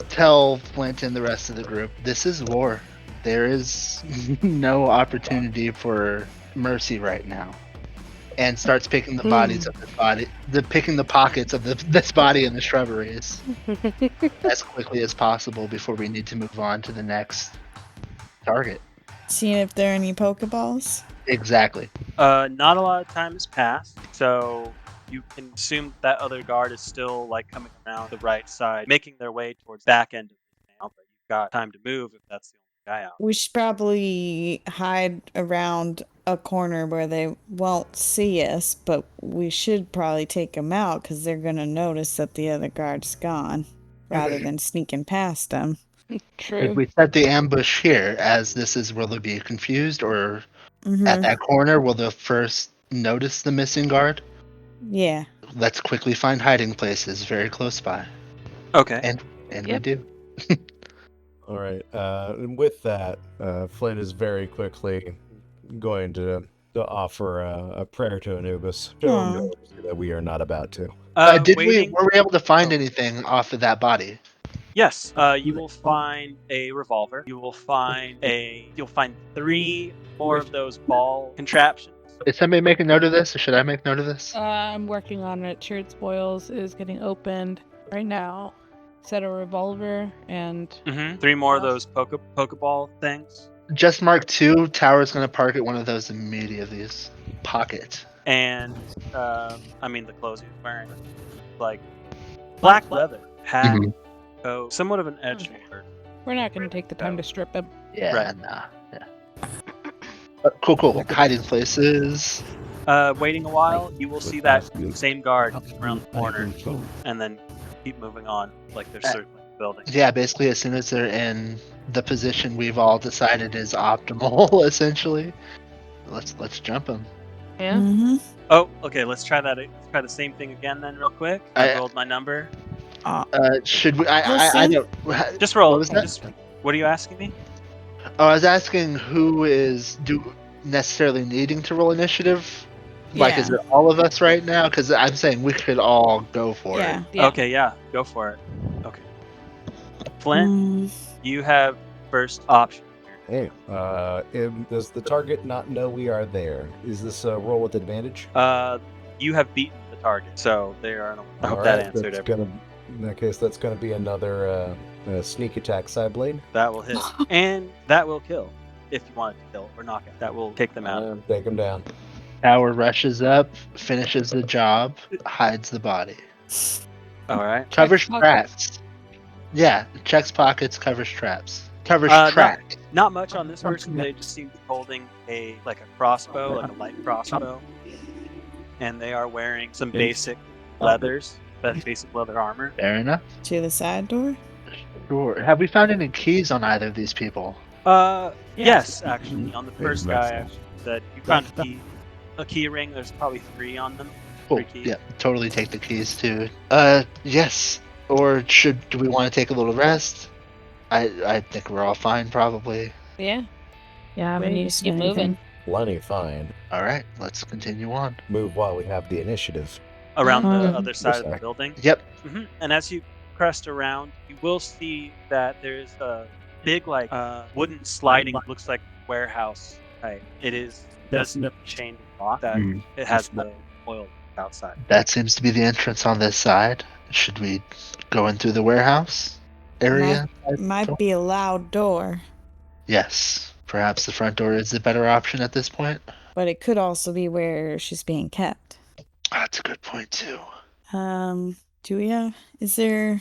Speaker 4: tell Flint and the rest of the group this is war. There is no opportunity for mercy right now. And starts picking the bodies of this body, picking the pockets of this body in the shrubberies as quickly as possible before we need to move on to the next target.
Speaker 2: Seeing if there are any Pokeballs.
Speaker 4: Exactly.
Speaker 1: Not a lot of time has passed, so you can assume that other guard is still like coming around the right side, making their way towards the back end of the town, but you've got time to move if that's the only guy out.
Speaker 2: We should probably hide around a corner where they won't see us, but we should probably take them out because they're going to notice that the other guard's gone rather than sneaking past them.
Speaker 5: True.
Speaker 4: If we set the ambush here, as this is, will they be confused, or
Speaker 2: Mm-hmm.
Speaker 4: at that corner, will they first notice the missing guard?
Speaker 2: Yeah.
Speaker 4: Let's quickly find hiding places very close by.
Speaker 1: Okay.
Speaker 4: And
Speaker 5: Yep.
Speaker 4: we do.
Speaker 3: All right. And with that, Flint is very quickly going to offer a prayer to Anubis. Show him that we are not about to.
Speaker 4: Were
Speaker 1: Waiting.
Speaker 4: we able to find
Speaker 1: Oh.
Speaker 4: anything off of that body?
Speaker 1: Yes. You will find a revolver. You'll find 3 more of those ball contraptions.
Speaker 4: Is somebody making note of this, or should I make note of this?
Speaker 5: I'm working on it. Shared spoils is getting opened right now. Set a revolver and
Speaker 1: 3 more of those Pokeball things.
Speaker 4: Just mark 2. Tower's going to park at one of those immediately. Pocket.
Speaker 1: And the clothes he's wearing, like black leather, hat,
Speaker 4: Mhm.
Speaker 1: coat, somewhat of an edge lord.
Speaker 5: we're not going to take the time to strip him.
Speaker 4: Yeah,
Speaker 1: Right.
Speaker 4: nah. Yeah. Cool. Hiding places.
Speaker 1: Waiting a while, you will see that same guard around the corner, and then keep moving on. Like they're certainly building.
Speaker 4: Yeah, basically, as soon as they're in the position we've all decided is optimal, essentially, let's jump them.
Speaker 5: Yeah.
Speaker 2: Mm-hmm.
Speaker 1: Oh, okay. Let's try that. Let's try the same thing again then, real quick. I rolled my number.
Speaker 4: Should we? I don't.
Speaker 1: Just roll.
Speaker 4: What was that?
Speaker 1: What are you asking me?
Speaker 4: I was asking who is necessarily needing to roll initiative? Like, is
Speaker 2: Yeah.
Speaker 4: it all of us right now? Because I'm saying we could all go for
Speaker 2: Yeah.
Speaker 4: it.
Speaker 5: Yeah.
Speaker 1: Okay, yeah, go for it. Okay. Flint,
Speaker 2: Mm,
Speaker 1: you have first option here.
Speaker 3: Hey, does the target not know we are there? Is this a roll with advantage?
Speaker 1: You have beaten the target, so they are. I hope
Speaker 3: All
Speaker 1: that
Speaker 3: right,
Speaker 1: answered
Speaker 3: that's
Speaker 1: everything.
Speaker 3: gonna. In that case, that's gonna be another sneak attack side blade.
Speaker 1: That will hit, and that will kill if you want it to kill or knock out. That will take them out.
Speaker 3: Take him down.
Speaker 4: Tower rushes up, finishes the job, hides the body.
Speaker 1: All right.
Speaker 4: Covers
Speaker 5: pockets.
Speaker 4: traps. Yeah, checks pockets, covers traps. Covers
Speaker 1: Not
Speaker 4: track.
Speaker 1: not much on this person. They just seem to be holding a crossbow, like a light crossbow, and they are wearing some basic leathers, basic leather armor.
Speaker 4: Fair enough.
Speaker 2: to the side door.
Speaker 4: Sure. Have we found any keys on either of these people?
Speaker 1: Yes, actually, on the first guy, actually said you found a key ring. There's probably 3 on them.
Speaker 4: Cool.
Speaker 1: 3 keys.
Speaker 4: Yeah, totally take the keys too. Yes. Or do we want to take a little rest? I think we're all fine, probably.
Speaker 5: Yeah.
Speaker 2: Yeah,
Speaker 5: We need to keep moving.
Speaker 3: Plenty fine.
Speaker 4: All right, let's continue on.
Speaker 3: Move while we have the initiative.
Speaker 1: Around the
Speaker 2: Mhm.
Speaker 1: other side of the building.
Speaker 4: Yep.
Speaker 1: And as you crest around, you will see that there's a big, wooden sliding, looks like warehouse type. Doesn't chain lock. That it has the oil outside.
Speaker 4: That seems to be the entrance on this side. Should we go in through the warehouse area?
Speaker 2: Might be a loud door,
Speaker 4: Yes. Perhaps the front door is the better option at this point.
Speaker 2: but it could also be where she's being kept.
Speaker 4: That's a good point too.
Speaker 2: Is there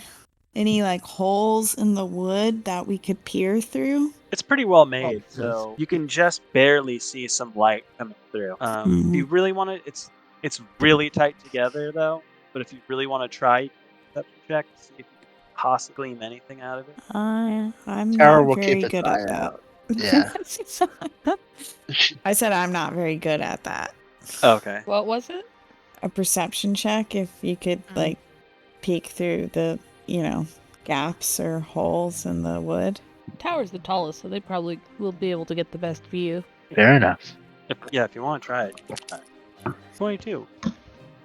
Speaker 2: any holes in the wood that we could peer through?
Speaker 1: It's pretty well made, so you can just barely see some light coming through. If you really want to, it's really tight together though. But if you really want to try, perception check to see if you can possibly glean anything out of it.
Speaker 2: I'm
Speaker 4: Tower
Speaker 2: not
Speaker 4: will
Speaker 2: very
Speaker 4: keep its
Speaker 2: good
Speaker 4: eye
Speaker 2: at that.
Speaker 4: out. Yeah.
Speaker 2: I said I'm not very good at that.
Speaker 1: Okay.
Speaker 5: What was it?
Speaker 2: A perception check, if you could peek through the gaps or holes in the wood.
Speaker 5: Tower's the tallest, so they probably will be able to get the best view.
Speaker 4: Fair enough.
Speaker 1: If you want to try it. 22.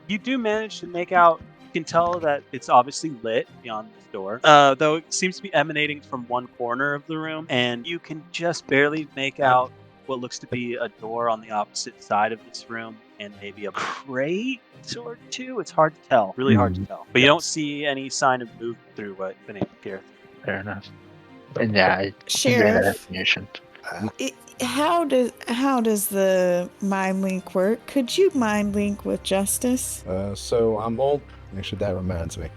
Speaker 1: You do manage to make out. You can tell that it's obviously lit beyond this door, though it seems to be emanating from one corner of the room, and you can just barely make out what looks to be a door on the opposite side of this room, and maybe a crate or 2. It's hard to tell, really hard to tell. But you don't see any sign of movement through what you've been able to peer through.
Speaker 4: Fair enough. And yeah, I agree with that
Speaker 2: Sheriff,
Speaker 4: estimation.
Speaker 2: how does the mind link work? Could you mind link with Justice?
Speaker 3: So I'm all. Actually, that reminds me.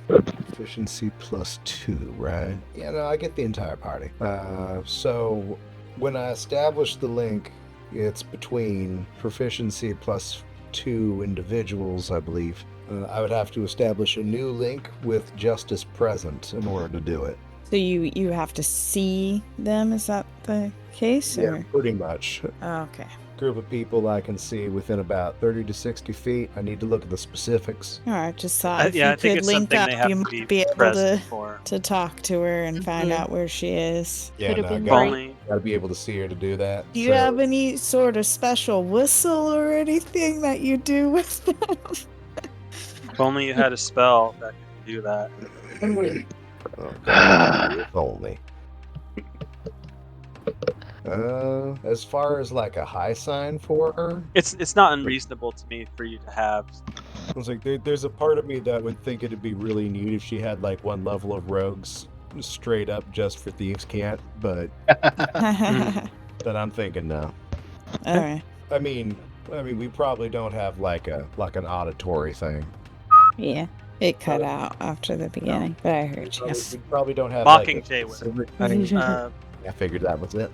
Speaker 3: Efficiency +2, right? Yeah, no, I get the entire party. So when I establish the link, it's between proficiency +2 individuals, I believe. I would have to establish a new link with Justice present in order to do it.
Speaker 2: So you have to see them? Is that the case?
Speaker 3: Yeah,
Speaker 2: Or?
Speaker 3: pretty much.
Speaker 2: Oh, okay.
Speaker 3: Group of people I can see within about 30 to 60 feet. I need to look at the specifics.
Speaker 2: All right. Just thought if
Speaker 1: Yeah, I
Speaker 2: you
Speaker 1: think
Speaker 2: could
Speaker 1: it's
Speaker 2: link
Speaker 1: something
Speaker 2: up,
Speaker 1: they have
Speaker 2: you
Speaker 1: to
Speaker 2: might be able
Speaker 1: present for.
Speaker 2: to talk to her and find out where she is.
Speaker 3: Yeah,
Speaker 5: Could've
Speaker 3: no,
Speaker 5: been
Speaker 3: gotta,
Speaker 1: Only
Speaker 3: gotta be able to see her to do that.
Speaker 2: Do you
Speaker 3: So-
Speaker 2: have any sort of special whistle or anything that you do with them?
Speaker 1: if only you had a spell that could do that.
Speaker 3: Oh, God, if only. As far as a high sign for her,
Speaker 1: It's not unreasonable to me for you to have.
Speaker 3: I was like, there's a part of me that would think it'd be really neat if she had one level of rogues straight up just for thieves can't, but then I'm thinking no.
Speaker 2: All right.
Speaker 3: I mean, we probably don't have an auditory thing.
Speaker 2: Yeah. It cut out after the beginning, but I heard you.
Speaker 3: We probably don't have
Speaker 1: Mockingjay would.
Speaker 3: specific thing.
Speaker 1: Uh,
Speaker 3: I figured that was it.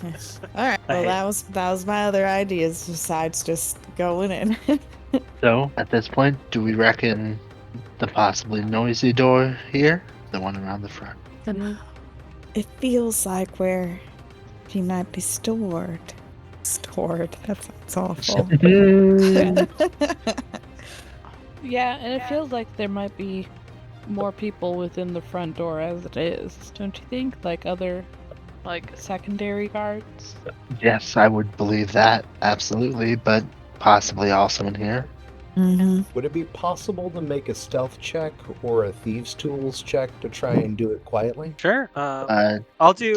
Speaker 2: All right.
Speaker 1: I
Speaker 2: Well,
Speaker 1: hate-
Speaker 2: that was my other ideas besides just going in.
Speaker 4: So, at this point, do we reckon the possibly noisy door here? The one around the front.
Speaker 2: It feels like where she might be stored. Stored. That sounds awful.
Speaker 5: Yeah, and it feels like there might be more people within the front door as it is. Don't you think? Other like secondary guards.
Speaker 4: Yes, I would believe that, absolutely, but possibly also in here.
Speaker 2: Mm-hmm.
Speaker 3: Would it be possible to make a stealth check or a thieves' tools check to try and do it quietly?
Speaker 1: Sure.
Speaker 4: Uh,
Speaker 1: I'll do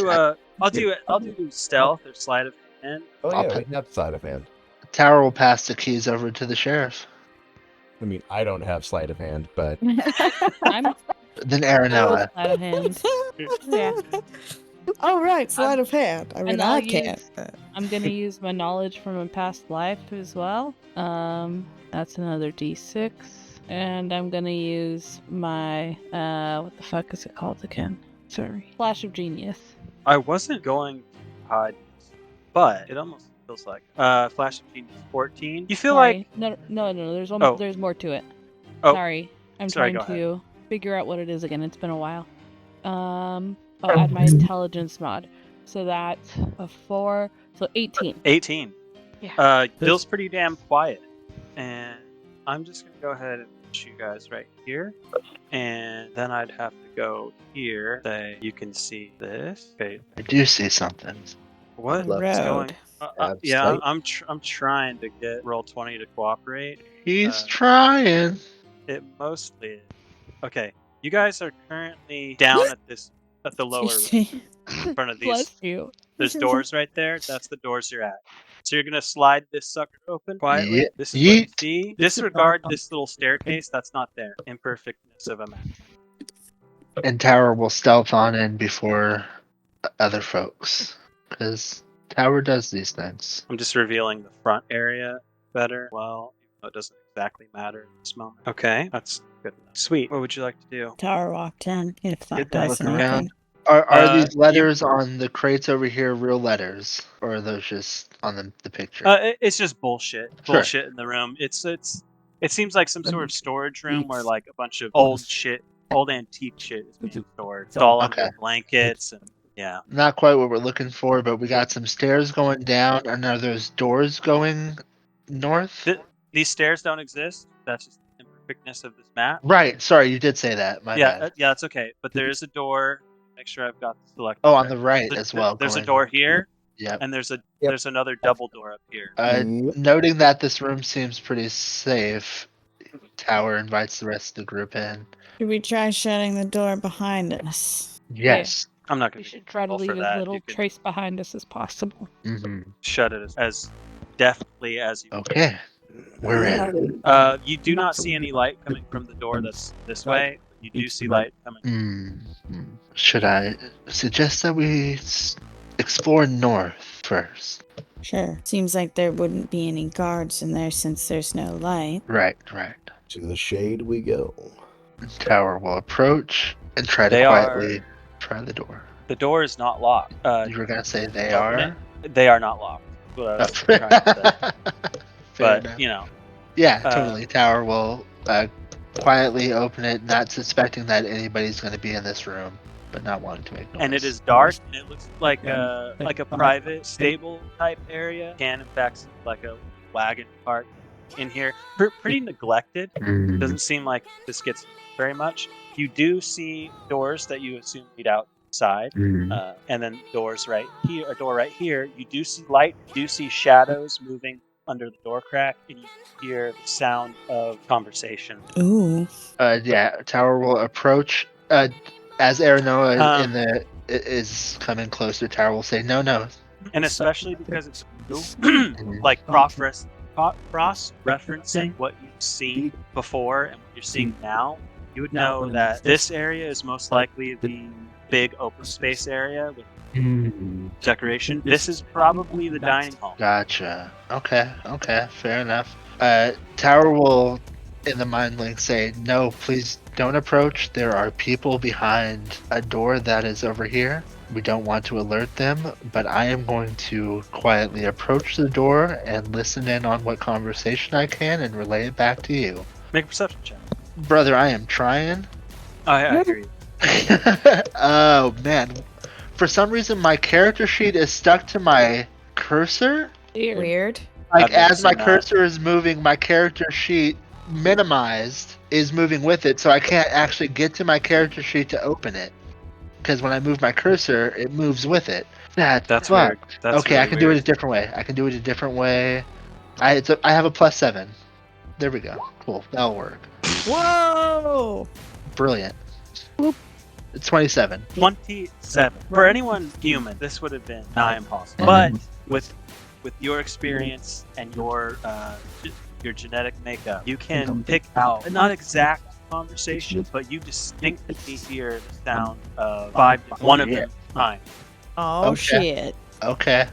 Speaker 1: stealth or sleight of hand.
Speaker 3: Oh
Speaker 4: I'll
Speaker 3: yeah,
Speaker 4: put-
Speaker 3: we have sleight of hand.
Speaker 4: Tower will pass the keys over to the sheriff.
Speaker 3: I mean, I don't have sleight of hand, but
Speaker 5: I'm
Speaker 4: Then Aranoa.
Speaker 5: out of hand. Yeah.
Speaker 2: All right, sleight of hand. I mean,
Speaker 5: and I'll
Speaker 2: I can't.
Speaker 5: I'm gonna use my knowledge from a past life as well. That's another D6, and I'm gonna use my what the fuck is it called again? Sorry, Flash of Genius.
Speaker 1: I wasn't going to hide, but it almost feels like Flash of Genius 14. You feel
Speaker 5: Sorry.
Speaker 1: like
Speaker 5: No. There's
Speaker 1: Oh.
Speaker 5: there's more to it.
Speaker 1: Oh.
Speaker 5: Sorry, I'm
Speaker 1: Sorry,
Speaker 5: trying
Speaker 1: go
Speaker 5: to figure out what it is again. It's been a while. I'll add my intelligence mod. So that's a 4, so 18.
Speaker 1: 18.
Speaker 5: Yeah.
Speaker 1: Bill's pretty damn quiet, and I'm just gonna go ahead and put you guys right here, and then I'd have to go here. Say you can see this. Okay,
Speaker 4: I do see something.
Speaker 1: what
Speaker 3: Left
Speaker 1: is
Speaker 2: road.
Speaker 1: going? Yeah,
Speaker 3: sight.
Speaker 1: I'm trying to get roll 20 to cooperate.
Speaker 4: He's trying.
Speaker 1: It mostly is. Okay, you guys are currently down at the lower in front of these.
Speaker 5: Bless you.
Speaker 1: There's doors right there. That's the doors you're at. So you're gonna slide this sucker open quietly.
Speaker 4: Ye-
Speaker 1: This is what you
Speaker 4: yeet.
Speaker 1: see. Disregard this little staircase. That's not there. Imperfectness of a map.
Speaker 4: And Tower will stealth on in before other folks. Because Tower does these things.
Speaker 1: I'm just revealing the front area better. Well, even though it doesn't exactly matter at this moment. Okay, that's good enough. Sweet. What would you like to do?
Speaker 2: Tower walked in. Get flat
Speaker 1: Get that
Speaker 2: dice
Speaker 4: looking
Speaker 2: and
Speaker 4: around.
Speaker 2: everything.
Speaker 4: Are these
Speaker 1: you-
Speaker 4: letters on the crates over here real letters? Or are those just on the picture?
Speaker 1: It's just bullshit.
Speaker 4: Sure.
Speaker 1: Bullshit in the room. It seems like some sort of storage room where like a bunch of old antique shit is being stored. It's all
Speaker 4: Okay.
Speaker 1: under blankets and yeah.
Speaker 4: Not quite what we're looking for, but we got some stairs going down, and are those doors going north?
Speaker 1: These stairs don't exist. That's just the imperfectness of this map.
Speaker 4: Right. Sorry, you did say that. My bad.
Speaker 1: Yeah, it's okay. But there is a door. Make sure I've got the select.
Speaker 4: Oh, on the right as well.
Speaker 1: There's a
Speaker 4: going-
Speaker 1: door here,
Speaker 4: Yep.
Speaker 1: and there's another double door up here.
Speaker 4: Noting that this room seems pretty safe, Tower invites the rest of the group in.
Speaker 2: Should we try shutting the door behind us?
Speaker 4: Yes.
Speaker 1: I'm not
Speaker 5: We
Speaker 1: going to
Speaker 5: should try to leave as little trace behind us as possible.
Speaker 4: hmm
Speaker 1: shut it as deftly as you.
Speaker 4: Okay. We're in.
Speaker 1: You do not see any light coming from the door that's this way. You do see light coming.
Speaker 4: Mm. Should I suggest that we explore north first?
Speaker 2: Sure. Seems like there wouldn't be any guards in there since there's no light.
Speaker 4: Right.
Speaker 3: to the shade we go.
Speaker 4: Tower will approach and try to
Speaker 1: They
Speaker 4: quietly try the door.
Speaker 1: The door is not locked.
Speaker 4: You were gonna say they
Speaker 1: open
Speaker 4: are?
Speaker 1: They are not locked. That's what I was trying to say.
Speaker 4: Fair
Speaker 1: But
Speaker 4: enough.
Speaker 1: you know,
Speaker 4: Yeah, totally. Tower will quietly open it, not suspecting that anybody's going to be in this room, but not wanting to make noise.
Speaker 1: and it is dark, and it looks like a private stable type area. Can in fact see like a wagon park in here. Pretty neglected.
Speaker 4: Mm.
Speaker 1: Doesn't seem like this gets very much. You do see doors that you assume lead outside,
Speaker 4: Mm.
Speaker 1: and then doors right here. A door right here. You do see light. You do see shadows moving under the door crack, and you hear the sound of conversation.
Speaker 2: Ooh.
Speaker 4: Yeah, Tower will approach. As Aranoa is coming closer, Tower will say, "No."
Speaker 1: And especially because it's new, like cross-referencing what you've seen before and what you're seeing now, you would know that this area is most likely the big open space area with decoration. This is probably the dining hall.
Speaker 4: Gotcha. Okay. Fair enough. Tower will, in the mind link, say, "No, please don't approach. There are people behind a door that is over here. We don't want to alert them, but I am going to quietly approach the door and listen in on what conversation I can and relay it back to you."
Speaker 1: Make a perception check.
Speaker 4: Brother, I am trying.
Speaker 1: I hear you.
Speaker 4: Oh, man. For some reason, my character sheet is stuck to my cursor.
Speaker 2: Weird.
Speaker 4: Like,
Speaker 1: I've never
Speaker 4: as my
Speaker 1: seen that.
Speaker 4: cursor is moving, my character sheet minimized is moving with it, so I can't actually get to my character sheet to open it. Because when I move my cursor, it moves with it.
Speaker 1: That's weird.
Speaker 4: fucked.
Speaker 1: That's
Speaker 4: Okay, I
Speaker 1: really
Speaker 4: can do it a
Speaker 1: weird.
Speaker 4: different way. I have a +7. There we go. Cool. That'll work.
Speaker 2: Whoa!
Speaker 4: Brilliant. It's 27.
Speaker 1: 27. For anyone human, this would have been nigh impossible.
Speaker 4: Mhm.
Speaker 1: But with your experience and your genetic makeup, you can pick out not exact conversations, but you distinctly hear the sound of one of them time.
Speaker 2: Oh,
Speaker 4: Okay.
Speaker 2: shit.
Speaker 4: Okay.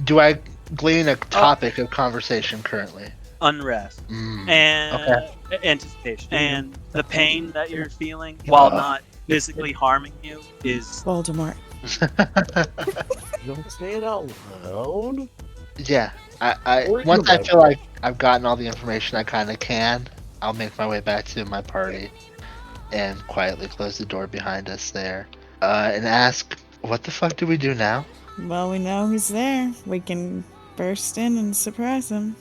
Speaker 4: Do I glean a topic of conversation currently?
Speaker 1: Unrest
Speaker 4: Mm.
Speaker 1: and anticipation and the pain that you're feeling, while not physically harming you, is
Speaker 2: Voldemort.
Speaker 3: Don't say it out loud.
Speaker 4: Yeah. I
Speaker 3: Or
Speaker 4: once I
Speaker 3: you're
Speaker 4: feel like I've gotten all the information I kind of can, I'll make my way back to my party and quietly close the door behind us there, and ask, "What the fuck do we do now?"
Speaker 2: Well, we know he's there. We can burst in and surprise him.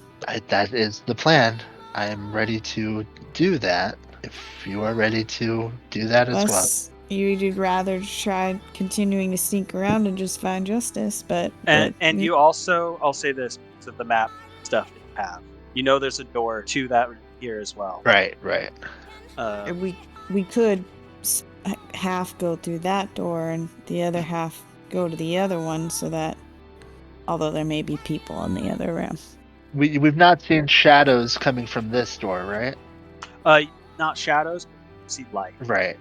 Speaker 4: That is the plan. I am ready to do that. If you are ready to do that as well.
Speaker 2: Unless you'd rather try continuing to sneak around and just find justice, but
Speaker 1: and you also, I'll say this because of the map stuff that you have. You know, there's a door to that room here as well.
Speaker 4: Right.
Speaker 2: we could half go through that door and the other half go to the other one, so that although there may be people in the other room.
Speaker 4: We've not seen shadows coming from this door, right?
Speaker 1: Not shadows, but you see light.
Speaker 4: Right.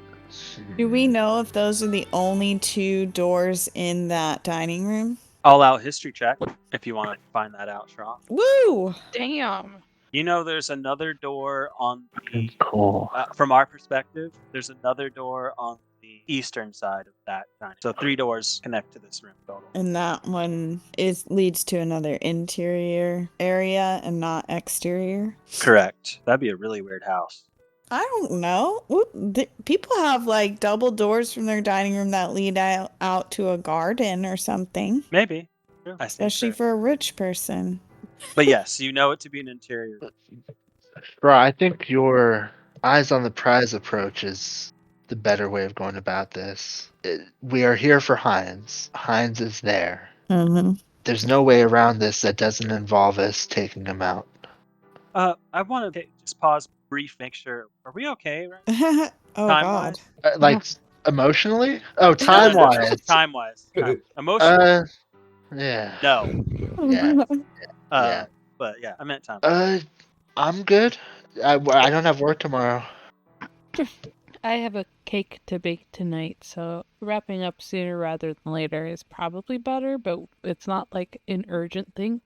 Speaker 2: Do we know if those are the only two doors in that dining room?
Speaker 1: All out history check if you want to find that out, Shaw.
Speaker 2: Woo!
Speaker 5: Damn.
Speaker 1: You know, there's another door on the
Speaker 4: Cool.
Speaker 1: from our perspective. There's another door on the eastern side of that dining. So 3 doors connect to this room total.
Speaker 2: And that one leads to another interior area and not exterior.
Speaker 1: Correct. That'd be a really weird house.
Speaker 2: I don't know. People have like double doors from their dining room that lead out to a garden or something.
Speaker 1: Maybe. Yeah, I think
Speaker 2: Especially
Speaker 1: so.
Speaker 2: for a rich person.
Speaker 1: But yes, you know it to be an interior.
Speaker 4: Bro, I think your eyes on the prize approach is the better way of going about this. We are here for Heinz. Heinz is there.
Speaker 2: Mm-hmm.
Speaker 4: There's no way around this that doesn't involve us taking him out.
Speaker 1: I want to just pause brief, make sure. Are we okay, right?
Speaker 2: Oh,
Speaker 1: Time-wise?
Speaker 2: God.
Speaker 4: Like emotionally? Oh,
Speaker 1: No,
Speaker 4: time wise.
Speaker 1: Time-wise. Emotionally?
Speaker 4: Yeah.
Speaker 1: No.
Speaker 4: Yeah. Yeah.
Speaker 1: But yeah, I meant time.
Speaker 4: I'm good. I don't have work tomorrow.
Speaker 5: I have a cake to bake tonight, so wrapping up sooner rather than later is probably better, but it's not like an urgent thing.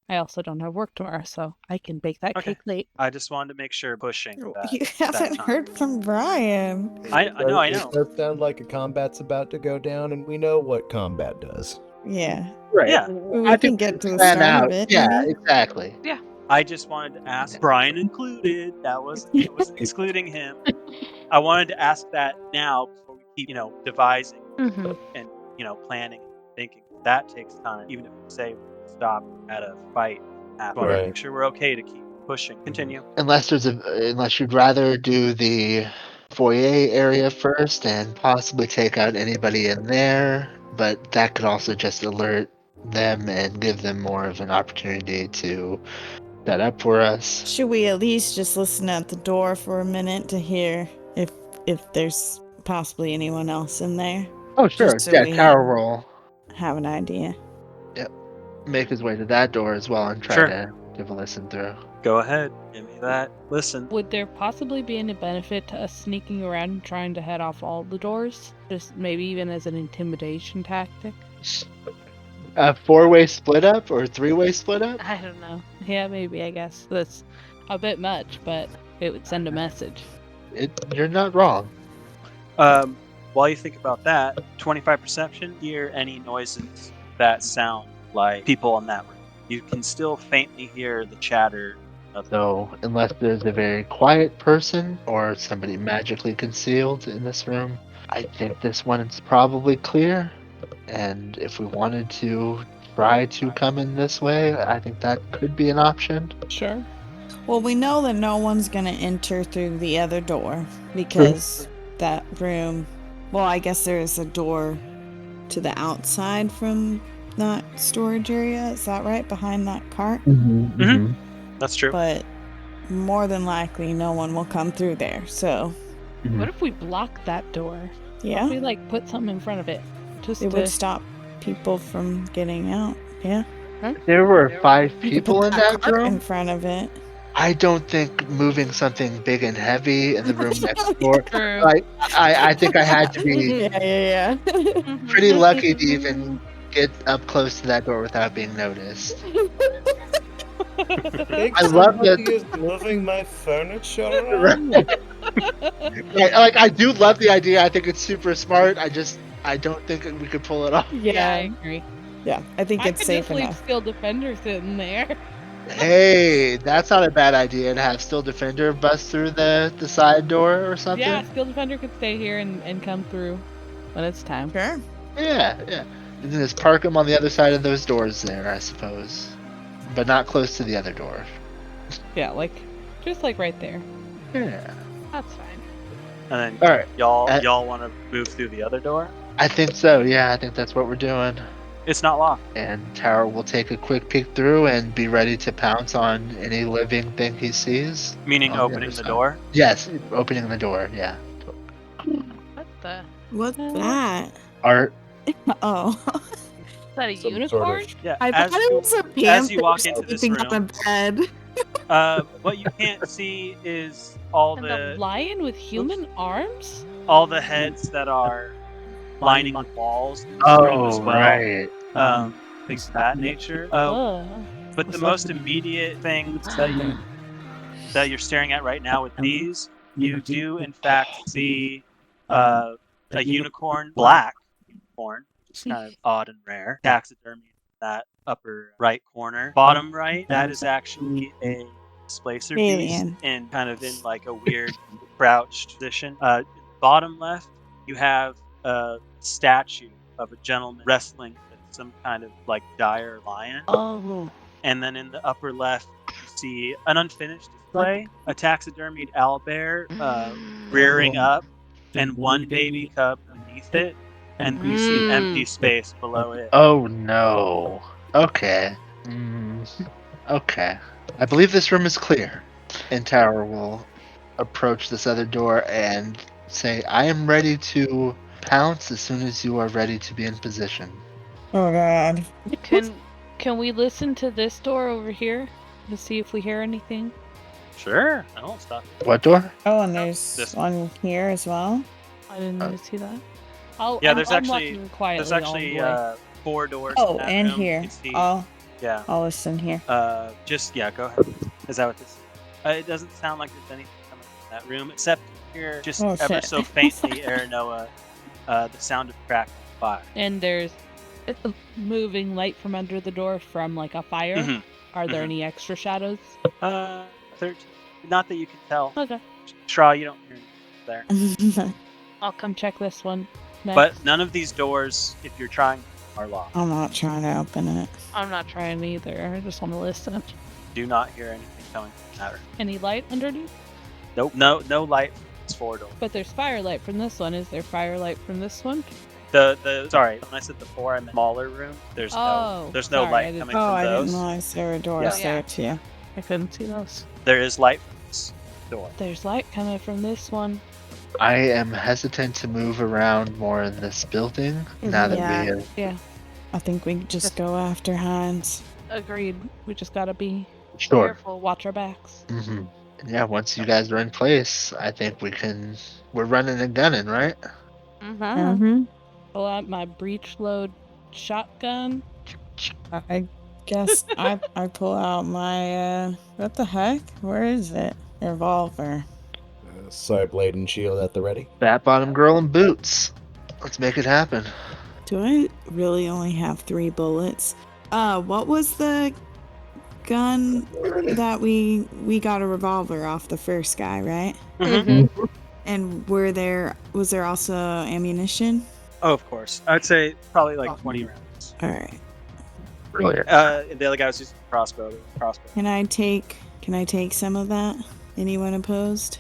Speaker 5: I also don't have work tomorrow, so I can bake that
Speaker 1: Okay.
Speaker 5: cake late.
Speaker 1: I just wanted to make sure pushing that.
Speaker 2: You haven't
Speaker 1: time.
Speaker 2: heard from Brian.
Speaker 1: I know.
Speaker 3: It does sound like a combat's about to go down, and we know what combat does.
Speaker 2: Yeah.
Speaker 4: Right.
Speaker 1: Yeah.
Speaker 2: We can get to the
Speaker 4: plan
Speaker 2: start
Speaker 4: out.
Speaker 2: of it.
Speaker 4: Yeah,
Speaker 2: maybe.
Speaker 4: exactly.
Speaker 1: I just wanted to ask, Brian included. It wasn't excluding him. I wanted to ask that now before we keep, devising
Speaker 5: Mm-hmm.
Speaker 1: and planning and thinking. That takes time. Even if we say we stop at a fight, I want to make sure we're okay to keep pushing. Continue.
Speaker 4: Unless you'd rather do the foyer area first and possibly take out anybody in there, but that could also just alert them and give them more of an opportunity to set up for us.
Speaker 2: Should we at least just listen at the door for a minute to hear if there's possibly anyone else in there?
Speaker 4: Oh, sure.
Speaker 2: Just so
Speaker 4: Yeah,
Speaker 2: we
Speaker 4: tower roll.
Speaker 2: have an idea.
Speaker 4: Make his way to that door as well and try to give a listen through.
Speaker 1: Go ahead. Give me that. Listen.
Speaker 5: Would there possibly be any benefit to us sneaking around and trying to head off all the doors? Just maybe even as an intimidation tactic?
Speaker 4: A 4-way split up or 3-way split up?
Speaker 5: I don't know. Yeah, maybe, I guess. That's a bit much, but it would send a message.
Speaker 4: You're not wrong.
Speaker 1: While you think about that, 25 perception, hear any noises that sound like people in that room. You can still faintly hear the chatter of
Speaker 4: So, unless there's a very quiet person or somebody magically concealed in this room, I think this one is probably clear. And if we wanted to try to come in this way, I think that could be an option.
Speaker 5: Sure.
Speaker 2: Well, we know that no one's going to enter through the other door because that room... Well, I guess there is a door to the outside from that storage area. Is that right? Behind that cart?
Speaker 1: That's true.
Speaker 2: But more than likely, no one will come through there. So,
Speaker 5: What if we block that door?
Speaker 2: yeah.
Speaker 5: What if we like put something in front of it? Just
Speaker 2: It would stop people from getting out. Yeah.
Speaker 4: There were 5
Speaker 2: You could
Speaker 4: people
Speaker 2: put
Speaker 4: in that
Speaker 2: cart in
Speaker 4: room.
Speaker 2: front of it.
Speaker 4: I don't think moving something big and heavy in the room next door.
Speaker 5: True.
Speaker 4: Like, I think I had to be
Speaker 2: Yeah.
Speaker 4: pretty lucky to even get up close to that door without being noticed. I love that.
Speaker 6: Is moving my furniture around.
Speaker 4: Like, I do love the idea. I think it's super smart. I don't think we could pull it off.
Speaker 5: Yeah, I agree.
Speaker 2: Yeah, I think
Speaker 5: I
Speaker 2: it's
Speaker 5: could
Speaker 2: safe
Speaker 5: just leave
Speaker 2: enough.
Speaker 5: Skill Defender sitting there.
Speaker 4: Hey, that's not a bad idea to have Still Defender bust through the side door or something.
Speaker 5: Yeah, Skill Defender could stay here and come through when it's time.
Speaker 2: Sure.
Speaker 4: Yeah. And then just park them on the other side of those doors there, I suppose. But not close to the other door.
Speaker 5: Yeah, just right there.
Speaker 4: Yeah.
Speaker 5: That's fine.
Speaker 1: And then
Speaker 4: All right.
Speaker 1: y'all want to move through the other door?
Speaker 4: I think so. Yeah, I think that's what we're doing.
Speaker 1: It's not locked.
Speaker 4: And Tower will take a quick peek through and be ready to pounce on any living thing he sees.
Speaker 1: Meaning
Speaker 4: On the
Speaker 1: opening
Speaker 4: other
Speaker 1: the
Speaker 4: side.
Speaker 1: door.
Speaker 4: Yes, opening the door. Yeah.
Speaker 5: What the?
Speaker 2: What's that?
Speaker 4: Art.
Speaker 2: Oh.
Speaker 5: Is that a
Speaker 6: Some
Speaker 5: unicorn?
Speaker 6: sort of
Speaker 1: Yeah.
Speaker 2: I thought it was a panther
Speaker 1: as you walk into this
Speaker 2: sleeping
Speaker 1: room,
Speaker 2: on a bed.
Speaker 1: what you can't see is all
Speaker 5: And
Speaker 1: the
Speaker 5: a lion with human arms?
Speaker 1: heads that are lining the walls in this room as
Speaker 4: Oh,
Speaker 1: well.
Speaker 4: right.
Speaker 1: Things of that nature.
Speaker 5: Ugh.
Speaker 1: But the most immediate things that you're staring at right now with these, you do in fact see a unicorn, black unicorn, which is kind of odd and rare. Taxidermy in that upper right corner. Bottom right, that is actually a displacer beast
Speaker 2: Alien.
Speaker 1: and kind of in like a weird crouched position. Bottom left, you have a statue of a gentleman wrestling with some kind of like dire lion.
Speaker 5: Oh.
Speaker 1: And then in the upper left, you see an unfinished display, a taxidermied owlbear rearing up, and one baby cub beneath it, and you see an empty space below it.
Speaker 4: Oh no. Okay. Okay. I believe this room is clear. And Tower will approach this other door and say, I am ready to pounce as soon as you are ready to be in position.
Speaker 2: Oh god.
Speaker 5: Can we listen to this door over here to see if we hear anything?
Speaker 1: Sure, I won't stop.
Speaker 4: What door?
Speaker 2: Oh, and there's
Speaker 1: This
Speaker 2: one here as well.
Speaker 5: I didn't even see that.
Speaker 1: Yeah, there's
Speaker 5: I'm
Speaker 1: actually
Speaker 5: walking quietly
Speaker 1: there's actually
Speaker 5: all the way.
Speaker 1: 4 doors.
Speaker 2: Oh,
Speaker 1: in that
Speaker 2: and
Speaker 1: room.
Speaker 2: here.
Speaker 1: You can see,
Speaker 2: I'll
Speaker 1: yeah.
Speaker 2: listen here.
Speaker 1: Go ahead. Is that what this is? It doesn't sound like there's anything coming from that room, except here, just
Speaker 2: Oh,
Speaker 1: ever
Speaker 2: shit.
Speaker 1: so faintly, Aranoa, the sound of crackling fire.
Speaker 5: And there's a moving light from under the door from like a fire.
Speaker 1: Mhm.
Speaker 5: Are there
Speaker 1: Mhm.
Speaker 5: any extra shadows?
Speaker 1: 13. Not that you can tell.
Speaker 5: Okay.
Speaker 1: Straw, you don't hear anything there.
Speaker 5: I'll come check this one next.
Speaker 1: But none of these doors, if you're trying, are locked.
Speaker 2: I'm not trying to open it.
Speaker 5: I'm not trying either. I just want to listen.
Speaker 1: Do not hear anything coming from that room.
Speaker 5: Any light underneath?
Speaker 1: Nope. No light from these 4 doors.
Speaker 5: But there's firelight from this one. Is there firelight from this one?
Speaker 1: Sorry, when I said the 4, I meant smaller room. There's no
Speaker 5: sorry, I
Speaker 1: light
Speaker 5: didn't-
Speaker 1: coming
Speaker 2: Oh,
Speaker 1: from
Speaker 2: I
Speaker 1: those.
Speaker 2: didn't realize there were doors
Speaker 5: Yeah.
Speaker 2: there too.
Speaker 5: I couldn't see those.
Speaker 1: There is light from this door.
Speaker 5: There's light coming from this one.
Speaker 4: I am hesitant to move around more in this building now that
Speaker 2: Yeah.
Speaker 4: we have.
Speaker 5: Yeah,
Speaker 2: I think we just go after Heinz.
Speaker 5: agreed. We just gotta be
Speaker 4: Sure.
Speaker 5: careful. Watch our backs.
Speaker 4: hmm Yeah, once you guys are in place, I think we're running and gunning, right?
Speaker 2: Mm-hmm.
Speaker 5: Pull out my breech load shotgun.
Speaker 2: I guess I pull out my what the heck? Where is it? Revolver.
Speaker 3: Sword, blade, and shield at the ready.
Speaker 4: Bat bottom girl in boots. Let's make it happen.
Speaker 2: Do I really only have 3 bullets? What was the gun that we got a revolver off the first guy, right?
Speaker 1: Mm-hmm.
Speaker 2: And was there also ammunition?
Speaker 1: Oh, of course. I would say probably like 20 rounds.
Speaker 2: All right.
Speaker 4: Brilliant.
Speaker 1: The other guy was using a crossbow.
Speaker 2: Can I take some of that? Anyone opposed?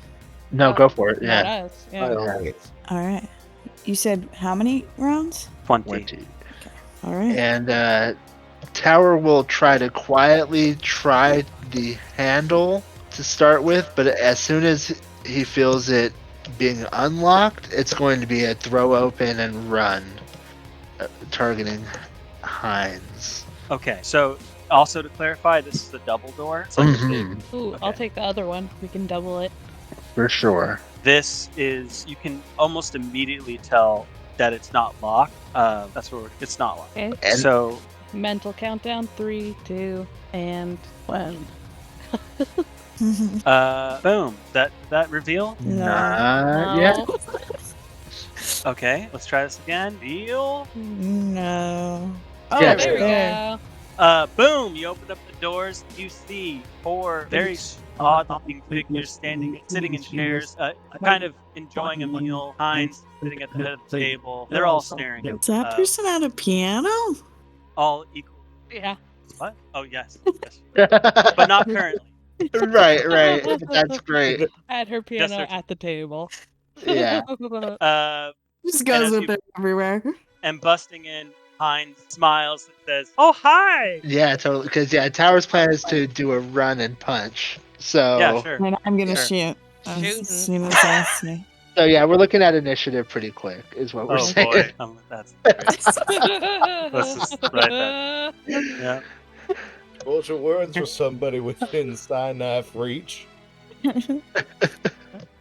Speaker 4: No, go for it.
Speaker 5: Not
Speaker 4: Yeah.
Speaker 5: us. Yeah.
Speaker 3: Alright.
Speaker 2: All right. You said how many rounds?
Speaker 1: 20.
Speaker 2: All right.
Speaker 4: And Tower will try to quietly try the handle to start with, but as soon as he feels it being unlocked, it's going to be a throw open and run, targeting Heinz.
Speaker 1: Okay, so also to clarify, this is a double door. It's like a big.
Speaker 5: Ooh, I'll
Speaker 1: Okay.
Speaker 5: take the other one. We can double it.
Speaker 4: For sure.
Speaker 1: This is, you can almost immediately tell that it's not locked. That's where it's not locked.
Speaker 5: Okay.
Speaker 4: And
Speaker 1: So
Speaker 5: Mental countdown: 3, 2, and 1.
Speaker 1: boom. That reveal.
Speaker 4: not yet.
Speaker 5: No.
Speaker 1: Okay, let's try this again. Reveal.
Speaker 2: No. Oh,
Speaker 4: Yeah,
Speaker 5: There we
Speaker 2: there.
Speaker 5: go.
Speaker 1: Boom! You open up the doors. You see 4 very odd-looking figures sitting in chairs, kind of enjoying a meal. Heinz sitting at the head of the table. They're all staring at
Speaker 2: Is that person at a piano?
Speaker 1: all equal.
Speaker 5: Yeah.
Speaker 1: What? Oh yes, but not currently.
Speaker 4: right. That's great.
Speaker 5: At her piano
Speaker 1: her-
Speaker 5: at the table.
Speaker 4: Yeah.
Speaker 2: Just
Speaker 1: And
Speaker 2: goes
Speaker 1: as
Speaker 2: with
Speaker 1: you-
Speaker 2: it everywhere.
Speaker 1: And busting in, Heinz smiles and says, "Oh hi!"
Speaker 4: Yeah, totally. Because Tower's plan is to do a run and punch. So
Speaker 1: Yeah, sure.
Speaker 2: And I'm gonna
Speaker 1: Sure.
Speaker 2: shoot as
Speaker 5: Shooting.
Speaker 2: soon as I see.
Speaker 4: So yeah, we're looking at initiative pretty quick, is what we're
Speaker 1: Oh
Speaker 4: saying.
Speaker 1: boy, that's great. Let's just write that. Yeah.
Speaker 6: Hold your words for somebody within sign knife reach.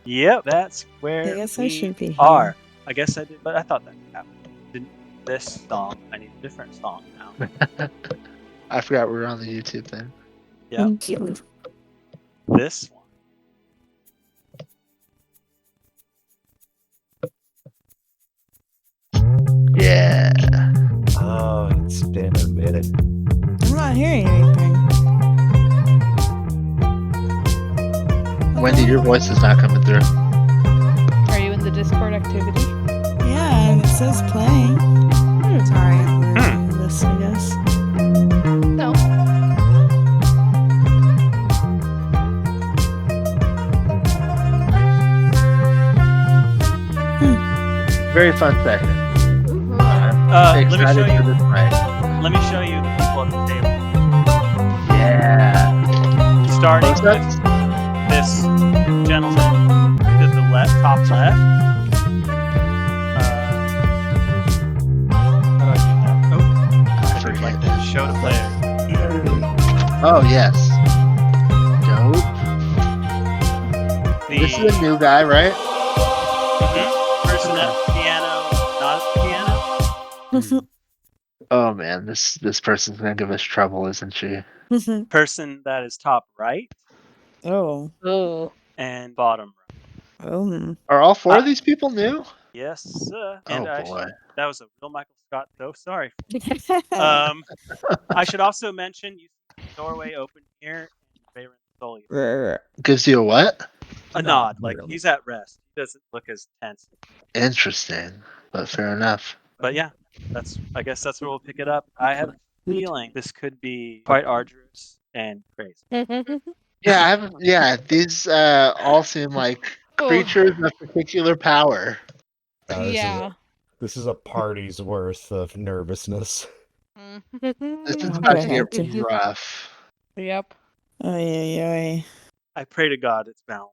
Speaker 1: Yep, that's where
Speaker 2: I guess I
Speaker 1: we
Speaker 2: should be here.
Speaker 1: are. I guess I did, but I thought that happened. Didn't this song? I need a different song now.
Speaker 4: I forgot we were on the YouTube thing.
Speaker 1: Yep,
Speaker 2: Thank you.
Speaker 1: this one.
Speaker 4: Yeah.
Speaker 3: Oh, it's been a minute.
Speaker 2: I'm not hearing anything.
Speaker 4: Wendy, your voice is not coming through.
Speaker 5: Are you in the Discord activity?
Speaker 2: Yeah, and it says playing. Sorry, I'm reading this, I guess.
Speaker 5: No.
Speaker 4: Very fun session.
Speaker 1: Let me
Speaker 4: Excited
Speaker 1: show
Speaker 4: for
Speaker 1: you.
Speaker 4: this fight.
Speaker 1: Let me show you the people at the table.
Speaker 4: Yeah.
Speaker 1: Starting
Speaker 4: Close
Speaker 1: with
Speaker 4: ups?
Speaker 1: this gentleman to the top left. How do I do that? Oh, I should like that. Show to player.
Speaker 4: Oh yes. Dope.
Speaker 1: The
Speaker 4: This is a new guy, right?
Speaker 1: person at the piano, not at the piano.
Speaker 4: Oh man, this person's gonna give us trouble, isn't she?
Speaker 1: Person that is top right
Speaker 2: Oh.
Speaker 5: Oh.
Speaker 1: and bottom right.
Speaker 2: Oh.
Speaker 4: Are all 4 of these people new?
Speaker 1: Yes, sir.
Speaker 4: Oh
Speaker 1: And
Speaker 4: boy.
Speaker 1: that was a real Michael Scott. So sorry. I should also mention you see the doorway open here. And Bayron Solier.
Speaker 4: Gives you a what?
Speaker 1: A nod, like he's at rest. He doesn't look as tense.
Speaker 4: Interesting, but fair enough.
Speaker 1: But yeah, I guess that's where we'll pick it up. I have a feeling this could be quite arduous and crazy.
Speaker 4: Yeah, these all seem like creatures of particular power.
Speaker 5: Yeah.
Speaker 3: This is a party's worth of nervousness.
Speaker 4: This is
Speaker 2: Okay.
Speaker 4: about to get rough.
Speaker 5: Yep.
Speaker 2: Oy.
Speaker 1: I pray to God it's balanced.